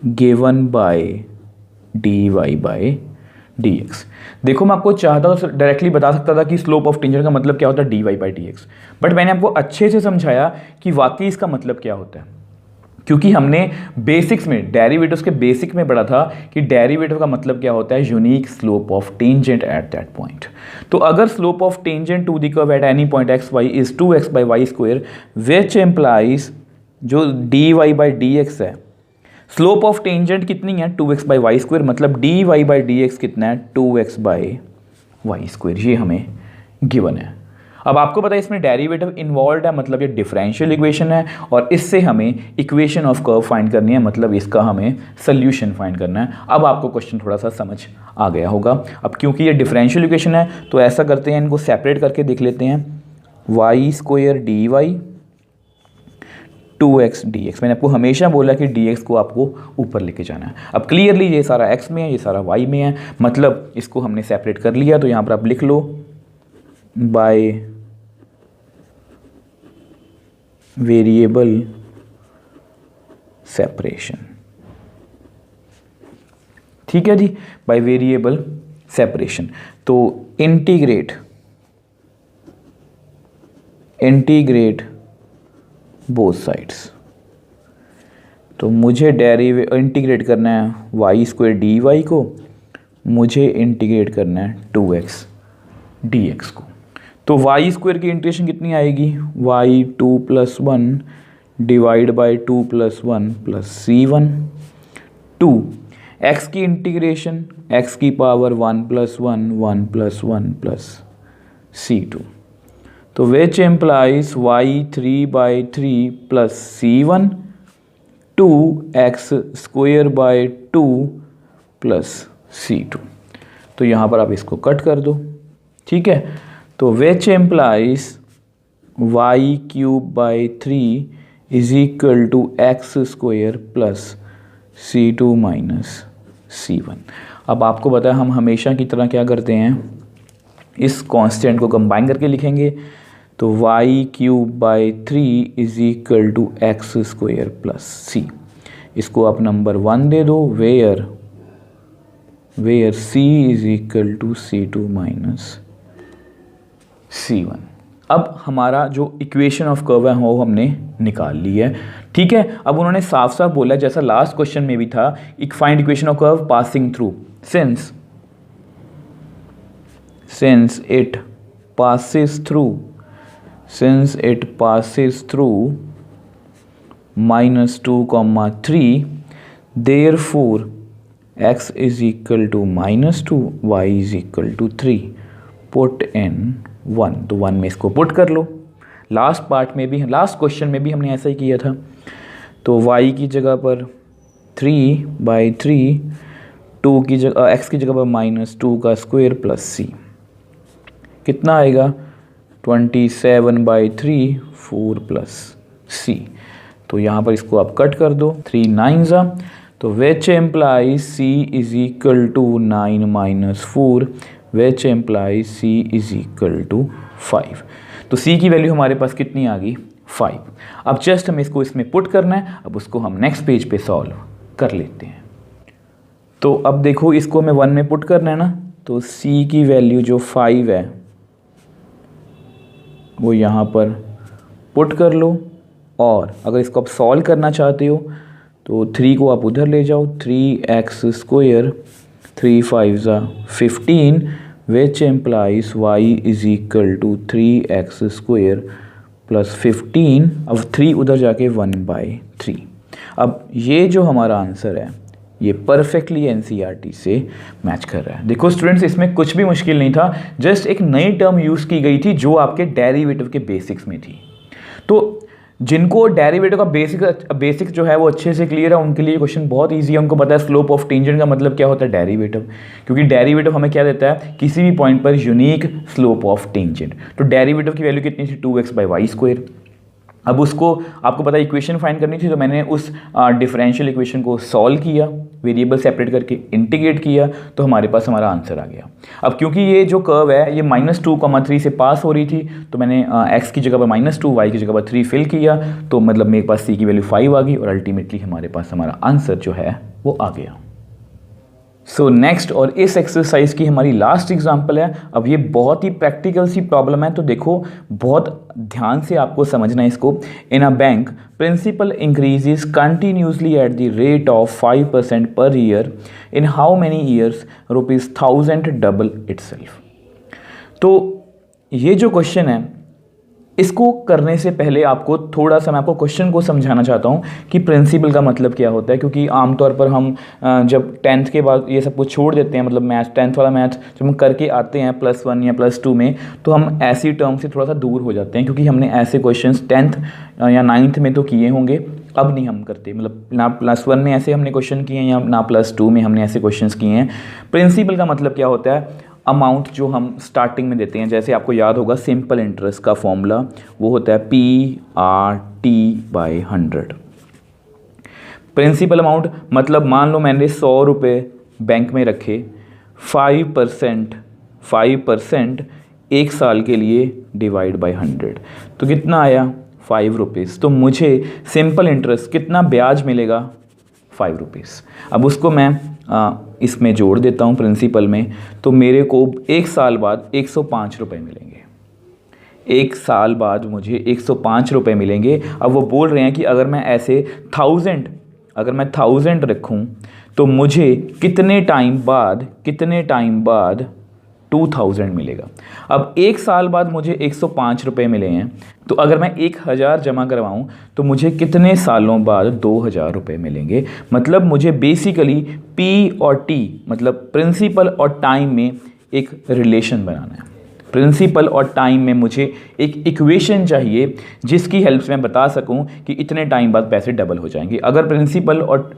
given by dy/dx। देखो, मैं आपको चाहता तो डायरेक्टली बता सकता था कि स्लोप ऑफ टेंजेंट का मतलब क्या होता है dy/dx, बट मैंने आपको अच्छे से समझाया कि वाकई इसका मतलब क्या होता है, क्योंकि हमने बेसिक्स में डेरिवेटिव्स के बेसिक में पढ़ा था कि डेरिवेटिव का मतलब क्या होता है, unique slope of tangent at that point. तो अगर slope of tangent to the curve at any point xy is 2x/y² which implies जो dy/dx है, स्लोप ऑफ टेंजेंट कितनी है 2x बाई वाई स्क्वायर, मतलब dy बाई डी एक्स कितना है 2x by y square, ये हमें गिवन है। अब आपको पता है इसमें डेरिवेटिव इन्वॉल्व है, मतलब ये डिफरेंशियल इक्वेशन है और इससे हमें इक्वेशन ऑफ कर्व फाइंड करनी है, मतलब इसका हमें सोल्यूशन फाइंड करना है। अब आपको क्वेश्चन थोड़ा सा समझ आ गया होगा। अब क्योंकि ये डिफरेंशियल इक्वेशन है तो ऐसा करते हैं, इनको सेपरेट करके देख लेते हैं। Y square d y 2x dx, मैंने आपको हमेशा बोला कि dx को आपको ऊपर लेके जाना है। अब क्लियरली ये सारा x में है, ये सारा y में है, मतलब इसको हमने सेपरेट कर लिया। तो यहाँ पर आप लिख लो बाय वेरिएबल सेपरेशन, ठीक है जी, बाय वेरिएबल सेपरेशन। तो इंटीग्रेट बोथ साइड्स, तो मुझे इंटीग्रेट करना है वाई स्क्वायर डी वाई को, मुझे इंटीग्रेट करना है 2x dx को। तो वाई स्क्वायर की इंटीग्रेशन कितनी आएगी, y 2 + 1 divide by 2 + 1 + c1 2, x की इंटीग्रेशन x की पावर 1 + 1 1 + 1 + c2, तो which implies y 3/3 + c1 2x square by 2 + c2। तो यहाँ पर आप इसको कट कर दो, ठीक है। तो which implies y³ / 3 = x square + c2 - c1। अब आपको पता है हम हमेशा की तरह क्या करते हैं, इस कांस्टेंट को कंबाइन करके लिखेंगे। तो y³ / 3 = x स्क्वायर + c, इसको आप नंबर 1 दे दो, वेयर c = c2 - c1। अब हमारा जो इक्वेशन ऑफ कर्व है वो हमने निकाल ली है, ठीक है। अब उन्होंने साफ साफ बोला, जैसा लास्ट क्वेश्चन में भी था, find equation of curve passing through, since it passes through -2, 3, therefore x = -2, y = 3, put in 1। तो 1 में इसको पुट कर लो। लास्ट क्वेश्चन में भी हमने ऐसा ही किया था। तो y की जगह पर 3/3, 2 की जगह x की जगह पर -2 का स्क्वायर + c, कितना आएगा 27/3 4 + c। तो यहाँ पर इसको आप कट कर दो, 3 9s, तो which implies c = 9 - 4, which implies c = 5। तो c की वैल्यू हमारे पास कितनी आ गई 5। अब जस्ट हमें इसको इसमें पुट करना है, अब उसको हम नेक्स्ट पेज पे सॉल्व कर लेते हैं। तो अब देखो इसको हमें 1 में पुट करना है ना, तो c की वैल्यू जो 5 है वो यहाँ पर पुट कर लो, और अगर इसको आप सॉल्व करना चाहते हो तो 3 को आप उधर ले जाओ, 3x स्क्वायर 3 5s 15, विच इम्प्लाइज y = 3x स्क्वायर + 15। अब 3 उधर जाके 1/3। अब ये जो हमारा आंसर है ये परफेक्टली एनसीईआरटी से मैच कर रहा है। देखो स्टूडेंट्स, इसमें कुछ भी मुश्किल नहीं था, जस्ट एक नई टर्म यूज़ की गई थी जो आपके डेरिवेटिव के बेसिक्स में थी। तो जिनको डेरिवेटिव का बेसिक जो है वो अच्छे से क्लियर है, उनके लिए क्वेश्चन बहुत इजी है। उनको पता है स्लोप ऑफ टेंजेंट का मतलब क्या होता है, डेरिवेटिव, क्योंकि डेरिवेटिव हमें क्या देता है, किसी भी पॉइंट पर यूनिक स्लोप ऑफ टेंजेंट। तो डेरिवेटिव की वैल्यू कितनी थी 2x/y²। अब उसको आपको पता है इक्वेशन फाइंड करनी थी, तो मैंने उस डिफरेंशियल इक्वेशन को सॉल्व किया, वेरिएबल सेपरेट करके इंटीग्रेट किया, तो हमारे पास हमारा आंसर आ गया। अब क्योंकि ये जो कर्व है ये -2, 3 से पास हो रही थी, तो मैंने x की जगह पर -2, y की जगह पर 3 फिल किया, तो मतलब मेरे पास c की वैल्यू 5 आ गई, और अल्टीमेटली हमारे पास हमारा आंसर जो है वो आ गया। सो नेक्स्ट, और इस एक्सरसाइज की हमारी लास्ट एग्जांपल है। अब ये बहुत ही प्रैक्टिकल सी प्रॉब्लम है, तो देखो बहुत ध्यान से आपको समझना है इसको। In a bank principal increases continuously at the rate of 5% per year, in how many years ₹1000 double itself. तो ये जो क्वेश्चन है इसको करने से पहले आपको थोड़ा सा मैं आपको क्वेश्चन को समझाना चाहता हूँ कि प्रिंसिपल का मतलब क्या होता है, क्योंकि आमतौर पर हम जब 10th के बाद ये सब कुछ छोड़ देते हैं, मतलब मैथ 10th वाला मैथ जब हम करके आते हैं +1 या +2 में, तो हम ऐसी टर्म से थोड़ा सा दूर हो जाते हैं, क्योंकि हमने ऐसे क्वेश्चन 10th या 9th में तो किए होंगे, अब नहीं हम करते, मतलब ना +1 में ऐसे हमने क्वेश्चन किए हैं या ना +2 में हमने ऐसे क्वेश्चंस किए हैं। प्रिंसिपल का मतलब क्या होता है, अमाउंट जो हम स्टार्टिंग में देते हैं, जैसे आपको याद होगा सिंपल इंटरेस्ट का फॉर्मूला वो होता है PRT/100। प्रिंसिपल अमाउंट मतलब मान लो मैंने 100 रुपये बैंक में रखे, 5% 1 साल के लिए डिवाइड बाय 100, तो कितना आया 5 रुपीज़। तो मुझे सिंपल इंटरेस्ट कितना ब्याज मिलेगा 5 रुपीज़। अब उसको मैं इसमें जोड़ देता हूँ प्रिंसिपल में, तो मेरे को 1 साल बाद 105 रुपये मिलेंगे। 1 साल बाद मुझे 105 रुपये मिलेंगे। अब वो बोल रहे हैं कि अगर मैं ऐसे 1000 रखूँ तो मुझे कितने टाइम बाद 2000 मिलेगा। अब 1 साल बाद मुझे 105 रुपये मिले हैं, तो अगर मैं 1000 जमा करवाऊँ तो मुझे कितने सालों बाद 2000 रुपये मिलेंगे। मतलब मुझे बेसिकली P और T मतलब प्रिंसिपल और टाइम में एक रिलेशन बनाना है। प्रिंसिपल और टाइम में मुझे एक इक्वेशन चाहिए जिसकी हेल्प से मैं बता सकूं कि इतने टाइम बाद पैसे डबल हो जाएंगे। अगर प्रिंसिपल और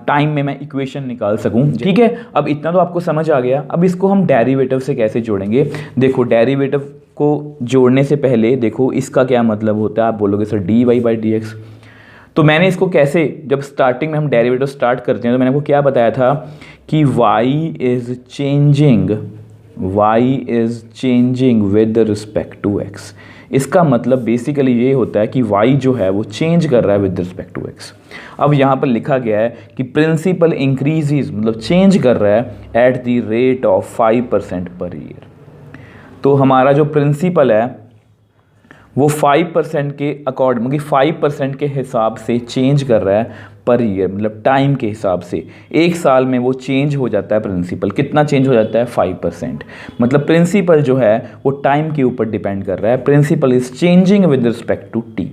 टाइम में मैं इक्वेशन निकाल सकूं, ठीक है। अब इतना तो आपको समझ आ गया। अब इसको हम डेरिवेटिव से कैसे जोड़ेंगे। देखो डेरिवेटिव को जोड़ने से पहले देखो इसका क्या मतलब होता है। आप बोलोगे सर dy/dx, तो मैंने इसको कैसे, जब स्टार्टिंग में हम डेरिवेटिव स्टार्ट करते हैं तो मैंने आपको क्या बताया था कि y is changing with respect to x। इसका मतलब बेसिकली ये होता है कि y जो है वो चेंज कर रहा है विद रिस्पेक्ट टू x। अब यहाँ पर लिखा गया है कि प्रिंसिपल इंक्रीजेज मतलब चेंज कर रहा है eight the rate of 5% per year. तो हमारा जो प्रिंसिपल है वो 5% के अकॉर्डिंग, मतलब 5% के हिसाब से चेंज कर रहा है पर ईयर, मतलब टाइम के हिसाब से। 1 साल में वो चेंज हो जाता है प्रिंसिपल। कितना चेंज हो जाता है 5%। मतलब प्रिंसिपल जो है वो टाइम के ऊपर डिपेंड कर रहा है। Principal is changing with respect to t,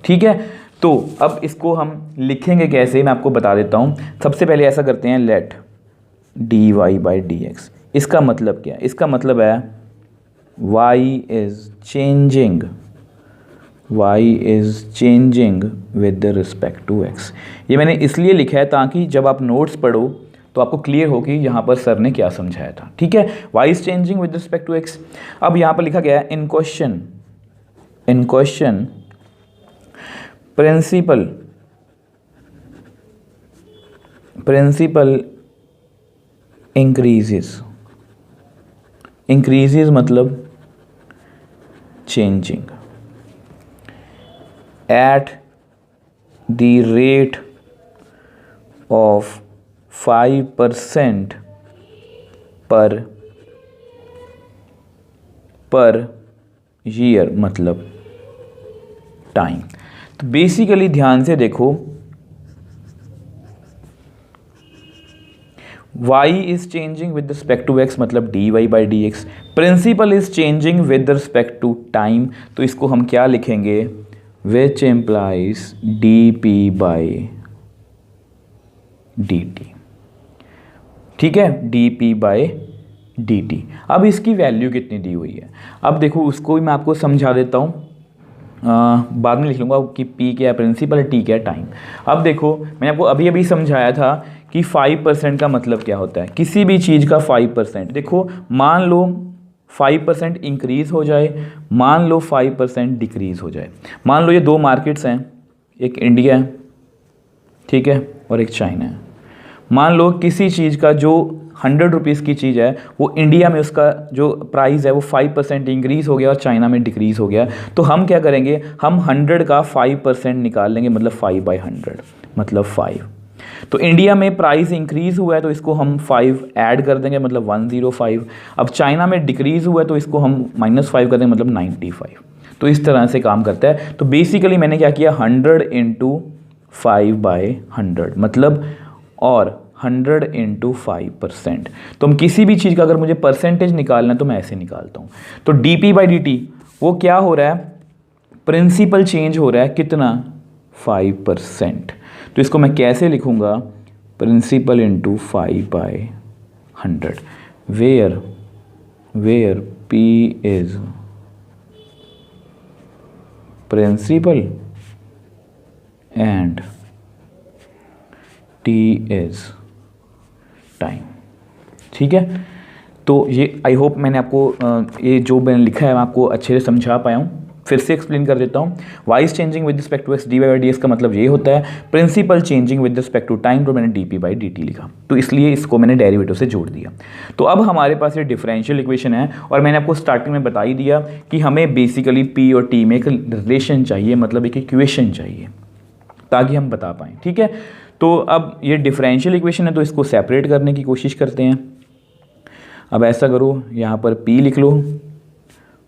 ठीक है। तो अब इसको हम लिखेंगे कैसे, मैं आपको बता देता हूँ। सबसे पहले ऐसा करते हैं, लेट dy/dx। इसका मतलब क्या है, इसका मतलब है y is changing with respect to x। ये मैंने इसलिए लिखा है ताकि जब आप नोट्स पढ़ो तो आपको क्लियर हो कि यहाँ पर सर ने क्या समझाया था, ठीक है। y is changing with respect to x। अब यहाँ पर लिखा गया है इन क्वेश्चन प्रिंसिपल इंक्रीजेस मतलब changing at the rate of 5% per year मतलब टाइम। तो बेसिकली ध्यान से देखो, y is changing with respect to x मतलब dy/dx। Principal is changing with respect to time, तो इसको हम क्या लिखेंगे, which implies dp/dt, ठीक है, dp/dt। अब इसकी वैल्यू कितनी दी हुई है, अब देखो उसको भी मैं आपको समझा देता हूँ। बाद में लिख लूँगा कि p क्या है प्रिंसिपल, t क्या है टाइम। अब देखो मैंने आपको अभी समझाया था कि 5% का मतलब क्या होता है, किसी भी चीज़ का 5%। देखो मान लो 5% इंक्रीज़ हो जाए, मान लो 5% डिक्रीज़ हो जाए। मान लो ये 2 मार्केट्स हैं, एक इंडिया है, ठीक है, और एक चाइना है। मान लो किसी चीज़ का जो 100 रुपीज़ की चीज़ है वो इंडिया में उसका जो प्राइस है वो 5% इंक्रीज़ हो गया और चाइना में डिक्रीज़ हो गया। तो हम क्या करेंगे, हम 100 का 5% निकाल लेंगे, मतलब 5/100 मतलब 5। तो इंडिया में प्राइस इंक्रीज़ हुआ है तो इसको हम 5 ऐड कर देंगे, मतलब 105। अब चाइना में डिक्रीज़ हुआ है तो इसको हम -5 कर देंगे, मतलब 95। तो इस तरह से काम करता है। तो बेसिकली मैंने क्या किया, 100 × 5/100 मतलब, और 100 × 5%। तो हम किसी भी चीज़ का अगर मुझे परसेंटेज निकालना है तो मैं ऐसे निकालता हूँ। तो dp/dt वो क्या हो रहा है, प्रिंसिपल चेंज हो रहा है कितना 5%। तो इसको मैं कैसे लिखूंगा, principal into 5/100 where P is principal and T is time. ठीक है, तो ये आई होप मैंने आपको ये जो मैंने लिखा है मैं आपको अच्छे से समझा पाया हूँ। फिर से एक्सप्लेन कर देता हूँ। Y is changing with respect to x d y by d x का मतलब ये होता है principal changing with respect to time, तो मैंने d p by d t लिखा, तो इसलिए इसको मैंने डेरिवेटिव से जोड़ दिया। तो अब हमारे पास ये डिफरेंशियल इक्वेशन है और मैंने आपको स्टार्टिंग में बता ही दिया कि हमें बेसिकली पी और टी में एक रिलेशन चाहिए, मतलब एक इक्वेशन चाहिए ताकि हम बता पाएँ। ठीक है, तो अब ये डिफरेंशियल इक्वेशन है तो इसको सेपरेट करने की कोशिश करते हैं। अब ऐसा करो, यहाँ पर P लिख लो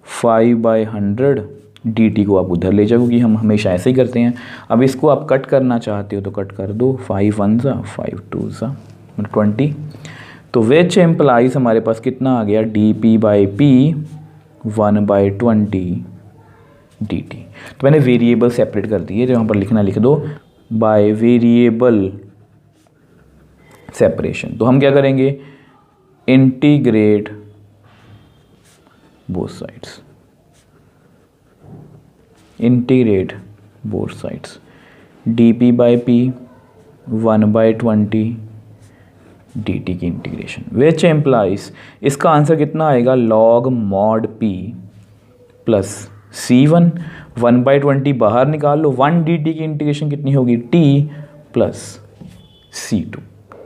5/100, dt को आप उधर ले जाओ क्योंकि हम हमेशा ऐसे ही करते हैं। अब इसको आप कट करना चाहते हो तो कट कर दो, 5 1 5 2 20। तो विच एम्प्लाइज हमारे पास कितना आ गया, dp/p 1/20 dt। तो मैंने वेरिएबल सेपरेट कर दिए, जो यहाँ पर लिखना लिख दो बाय वेरिएबल सेपरेशन। तो हम क्या करेंगे, integrate both sides, integrate both sides, dp/p 1/20 dt की इंटीग्रेशन विच एम्प्लाइज, इसका आंसर कितना आएगा, log mod p plus c1 1/20 बाहर निकाल लो, 1 dt की इंटीग्रेशन कितनी होगी, t प्लस c2।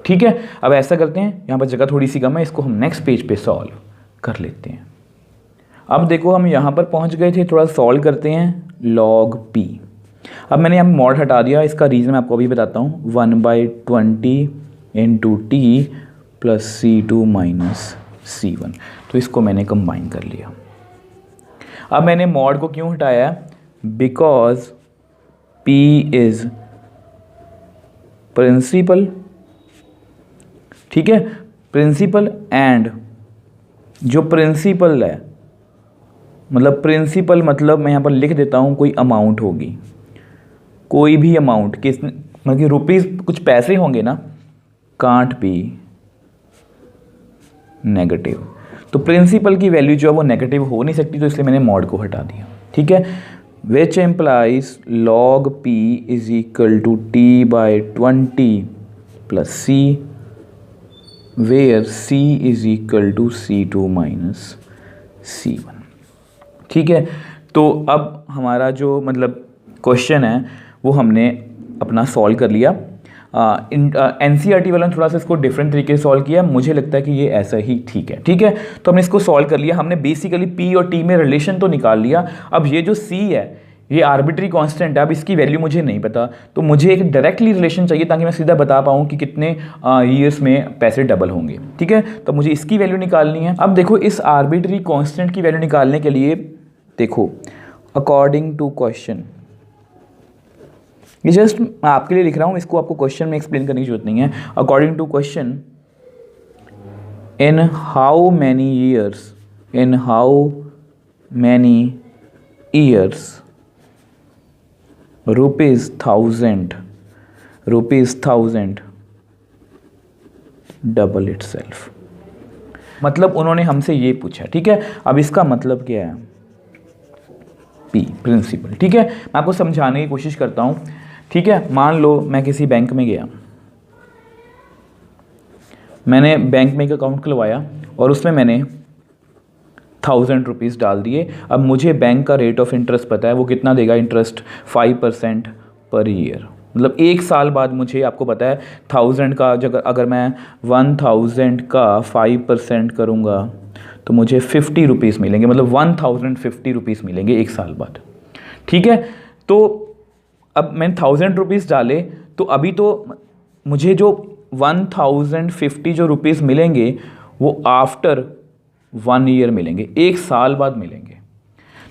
ठीक है, अब ऐसा करते हैं, यहाँ पर जगह थोड़ी सी कम है, इसको हम नेक्स्ट पेज पे सॉल्व कर लेते हैं। अब देखो हम यहाँ पर पहुँच गए थे, थोड़ा सॉल्व करते हैं log p। अब मैंने यहाँ मॉड हटा दिया, इसका रीज़न मैं आपको अभी बताता हूँ, 1/20 into T plus c2 minus c1। तो इसको मैंने कंबाइन कर लिया। अब मैंने मॉड को क्यों हटाया, बिकॉज p इज प्रिंसिपल। ठीक है, प्रिंसिपल एंड जो प्रिंसिपल है, मतलब प्रिंसिपल मतलब मैं यहाँ पर लिख देता हूँ कोई अमाउंट होगी, कोई भी अमाउंट, किस मतलब कि रुपीज़ कुछ पैसे होंगे ना, कांट बी नेगेटिव। तो प्रिंसिपल की वैल्यू जो है वो नेगेटिव हो नहीं सकती, तो इसलिए मैंने मॉड को हटा दिया। ठीक है, which implies log p is equal to t/20 plus c where c is equal to c2 minus c1। ठीक है, तो अब हमारा जो मतलब क्वेश्चन है वो हमने अपना सॉल्व कर लिया। NCERT वाला ने थोड़ा सा इसको डिफरेंट तरीके से सॉल्व किया, मुझे लगता है कि ये ऐसा ही ठीक है। ठीक है, तो हमने इसको सॉल्व कर लिया, हमने बेसिकली P और T में रिलेशन तो निकाल लिया। अब ये जो C है ये आर्बिट्री कांस्टेंट है, अब इसकी वैल्यू मुझे नहीं पता, तो मुझे एक डायरेक्टली रिलेशन चाहिए ताकि मैं सीधा बता पाऊँ कि कितने ईयर्स में पैसे डबल होंगे। ठीक है, तो मुझे इसकी वैल्यू निकालनी है। अब देखो इस आर्बिट्री कांस्टेंट की वैल्यू निकालने के लिए देखो अकॉर्डिंग टू क्वेश्चन, ये जस्ट मैं आपके लिए लिख रहा हूँ, इसको आपको क्वेश्चन में एक्सप्लेन करने की जरूरत नहीं है। According to question, in how many years ₹1000 double itself. मतलब उन्होंने हमसे ये पूछा। ठीक है, अब इसका मतलब क्या है, P प्रिंसिपल। ठीक है, मैं आपको समझाने की कोशिश करता हूँ। ठीक है, मान लो मैं किसी बैंक में गया, मैंने बैंक में एक अकाउंट खुलवाया और उसमें मैंने 1000 रुपीज़ डाल दिए। अब मुझे बैंक का रेट ऑफ इंटरेस्ट पता है, वो कितना देगा इंटरेस्ट, 5% पर ईयर। मतलब एक साल बाद मुझे, आपको पता है 1000 का अगर मैं 1000 का 5% करूँगा तो मुझे 50 रुपीज़ मिलेंगे, मतलब 1050 रुपीज़ मिलेंगे एक साल बाद। ठीक है, तो अब मैंने 1000 रुपीज़ डाले, तो अभी तो मुझे जो 1050 जो रुपीज़ मिलेंगे वो आफ्टर 1 ईयर मिलेंगे, एक साल बाद मिलेंगे।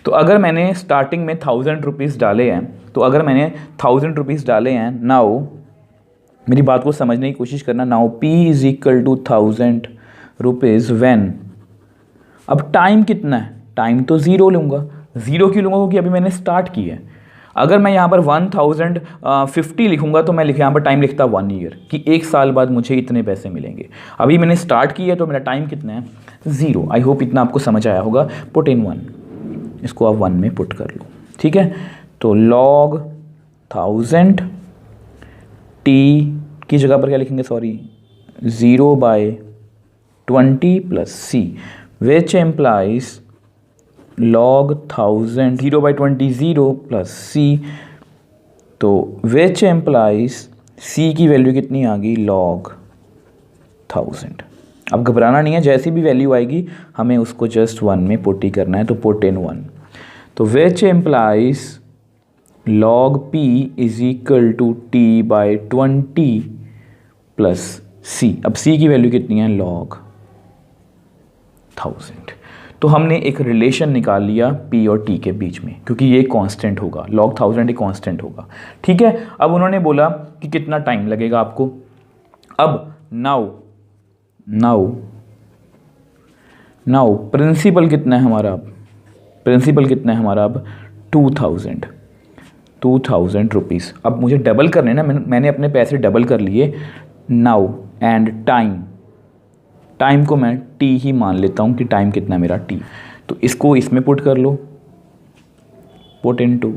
तो अगर मैंने स्टार्टिंग में 1000 रुपीज़ डाले हैं, तो अगर मैंने 1000 रुपीज़ डाले हैं, नाउ मेरी बात को समझने की कोशिश करना, now P is equal to 1000 rupees when, अब टाइम कितना है, टाइम तो 0 लूँगा, ज़ीरो क्यों लूँगा? क्योंकि अभी मैंने स्टार्ट की है। अगर मैं यहाँ पर 1050 लिखूँगा तो मैं यहाँ पर टाइम लिखता 1 ईयर, कि 1 साल बाद मुझे इतने पैसे मिलेंगे। अभी मैंने स्टार्ट किया है तो मेरा टाइम कितना है? 0। आई होप इतना आपको समझ आया होगा। पुट इन 1, इसको आप 1 में पुट कर लो, ठीक है। तो log 1000 t की जगह पर क्या लिखेंगे, sorry 0/20 plus c, which implies log 1000 0/20 0 plus c, तो विच एम्प्लाइज c की वैल्यू कितनी आ गई? log 1000। अब घबराना नहीं है, जैसी भी वैल्यू आएगी हमें उसको जस्ट 1 में पुट ही करना है, तो पुट इन 1। तो which implies log p is equal to t/20 plus c। अब c की वैल्यू कितनी है? log 1000। तो हमने एक रिलेशन निकाल लिया p और t के बीच में, क्योंकि ये कांस्टेंट होगा, log 1000 एक कांस्टेंट होगा, ठीक है। अब उन्होंने बोला कि कितना टाइम लगेगा आपको। अब नाउ प्रिंसिपल कितना है हमारा? अब प्रिंसिपल कितना है हमारा? अब 2000 रुपीज़। अब मुझे डबल करने ना, मैंने अपने पैसे डबल कर लिए। नाउ एंड टाइम को मैं t ही मान लेता हूँ कि टाइम कितना मेरा t, तो इसको इसमें पुट कर लो, पुट इन 2,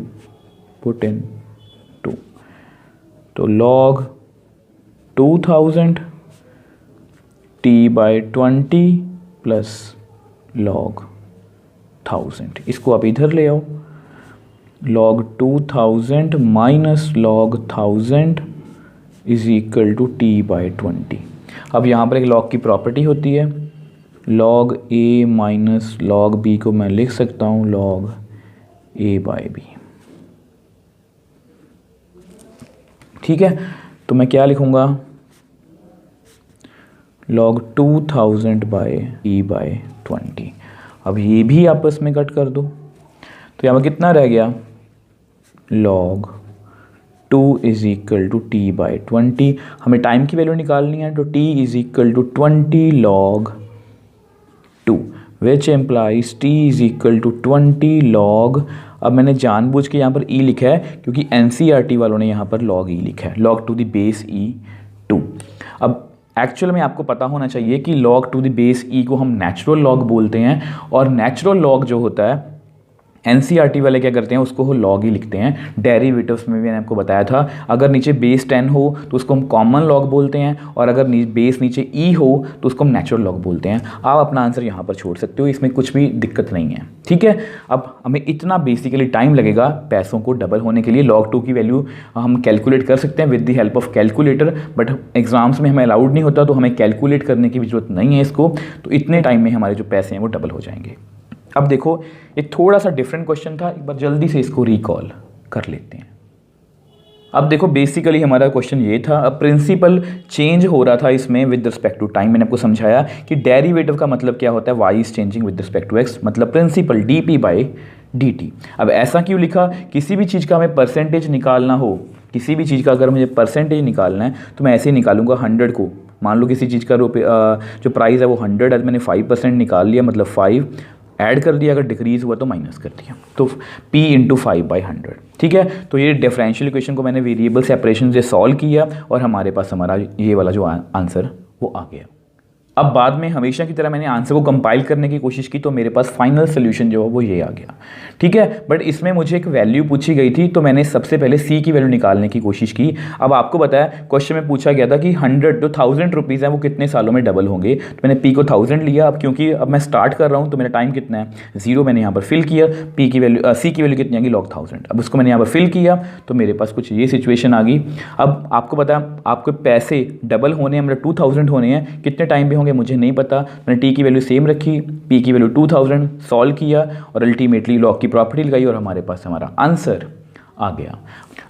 तो log 2000 t/20 प्लस log 1000, इसको आप इधर ले आओ। log 2000 minus log 1000 is equal to t/20। अब यहाँ पर एक log की प्रॉपर्टी होती है, log a minus log b को मैं लिख सकता हूँ log a/b, ठीक है। तो मैं क्या लिखूँगा? log 2000/e/20। अब ये भी आपस में कट कर दो, तो यहाँ पर कितना रह गया? log 2 is equal to t/20। हमें टाइम की वैल्यू निकालनी है, तो t is equal to 20 log 2, which implies t is equal to 20 log। अब मैंने जानबूझ के यहाँ पर e लिखा है क्योंकि NCERT वालों ने यहाँ पर log e लिखा है, log to the base e 2। अब एक्चुअल में आपको पता होना चाहिए कि log to the base e को हम नेचुरल log बोलते हैं, और नेचुरल log जो होता है NCERT वाले क्या करते हैं, उसको वो log ही लिखते हैं। डेरिवेटिव्स में भी मैंने आपको बताया था, अगर नीचे बेस 10 हो तो उसको हम कॉमन log बोलते हैं, और अगर बेस नीचे e हो तो उसको हम नेचुरल log बोलते हैं। आप अपना आंसर यहाँ पर छोड़ सकते हो, इसमें कुछ भी दिक्कत नहीं है, ठीक है। अब हमें इतना बेसिकली टाइम लगेगा पैसों को डबल होने के लिए। log 2 की वैल्यू हम कैलकुलेट कर सकते हैं with the help of calculator, but exams में हमें अलाउड नहीं होता, तो हमें कैलकुलेट करने की भी जरूरत नहीं है इसको। तो इतने टाइम में हमारे जो पैसे हैं वो डबल हो जाएंगे। अब देखो, ये थोड़ा सा डिफरेंट क्वेश्चन था, एक बार जल्दी से इसको रिकॉल कर लेते हैं। अब देखो, बेसिकली हमारा क्वेश्चन ये था, अब प्रिंसिपल चेंज हो रहा था इसमें विद रिस्पेक्ट टू टाइम। मैंने आपको समझाया कि डेरिवेटिव का मतलब क्या होता है, y is changing with respect to x, मतलब प्रिंसिपल dp/dt। अब ऐसा क्यों लिखा? किसी भी चीज़ का हमें परसेंटेज निकालना हो, किसी भी चीज़ का अगर मुझे परसेंटेज निकालना है तो मैं ऐसे ही निकालूंगा 100 को। मान लो किसी चीज़ का जो प्राइस है वो 100 है, मैंने 5% निकाल लिया, मतलब 5 ऐड कर दिया, अगर डिक्रीज हुआ तो माइनस कर दिया, तो p इंटू 5/100, ठीक है। तो ये डिफरेंशियल इक्वेशन को मैंने वेरिएबल सेपरेशन से सॉल्व किया, और हमारे पास हमारा ये वाला जो आंसर वो आ गया। अब बाद में हमेशा की तरह मैंने आंसर को कंपाइल करने की कोशिश की, तो मेरे पास फाइनल सोल्यूशन जो है वो ये आ गया, ठीक है। बट इसमें मुझे एक वैल्यू पूछी गई थी, तो मैंने सबसे पहले c की वैल्यू निकालने की कोशिश की। अब आपको बताया, क्वेश्चन में पूछा गया था कि 1000 रुपीज़ है वो कितने सालों में डबल होंगे, तो मैंने p को 1000 लिया। अब क्योंकि अब मैं स्टार्ट कर रहा हूँ तो मेरा टाइम कितना है, 0, मैंने यहाँ पर फिल किया। c की वैल्यू कितनी आ गई, log 1000। अब उसको मैंने यहाँ पर फिल किया, तो मेरे पास कुछ ये सिचुएशन आ गई। अब आपको बताया, आपको पैसे डबल होने हैं, मतलब 2000 होने हैं, कितने टाइम पे होंगे मुझे नहीं पता। मैंने t की वैल्यू सेम रखी, p की वैल्यू 2000 सॉल्व किया, और अल्टीमेटली log की प्रॉपर्टी लगाई, और हमारे पास हमारा आंसर आ गया।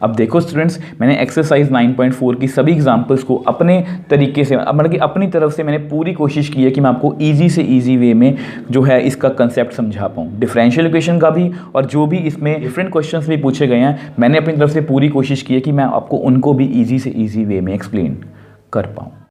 अब देखो स्टूडेंट्स, मैंने एक्सरसाइज 9.4 की सभी एग्जांपल्स को अपने तरीके से, मतलब कि अपनी तरफ से मैंने पूरी कोशिश की है कि मैं आपको इजी से इजी वे में जो है इसका कंसेप्ट समझा पाऊँ, डिफरेंशियल इक्वेशन का भी, और जो भी इसमें डिफरेंट क्वेश्चंस भी पूछे गए हैं, मैंने अपनी तरफ से पूरी कोशिश की है कि मैं आपको उनको भी ईजी से ईजी वे में एक्सप्लेन कर पाऊँ।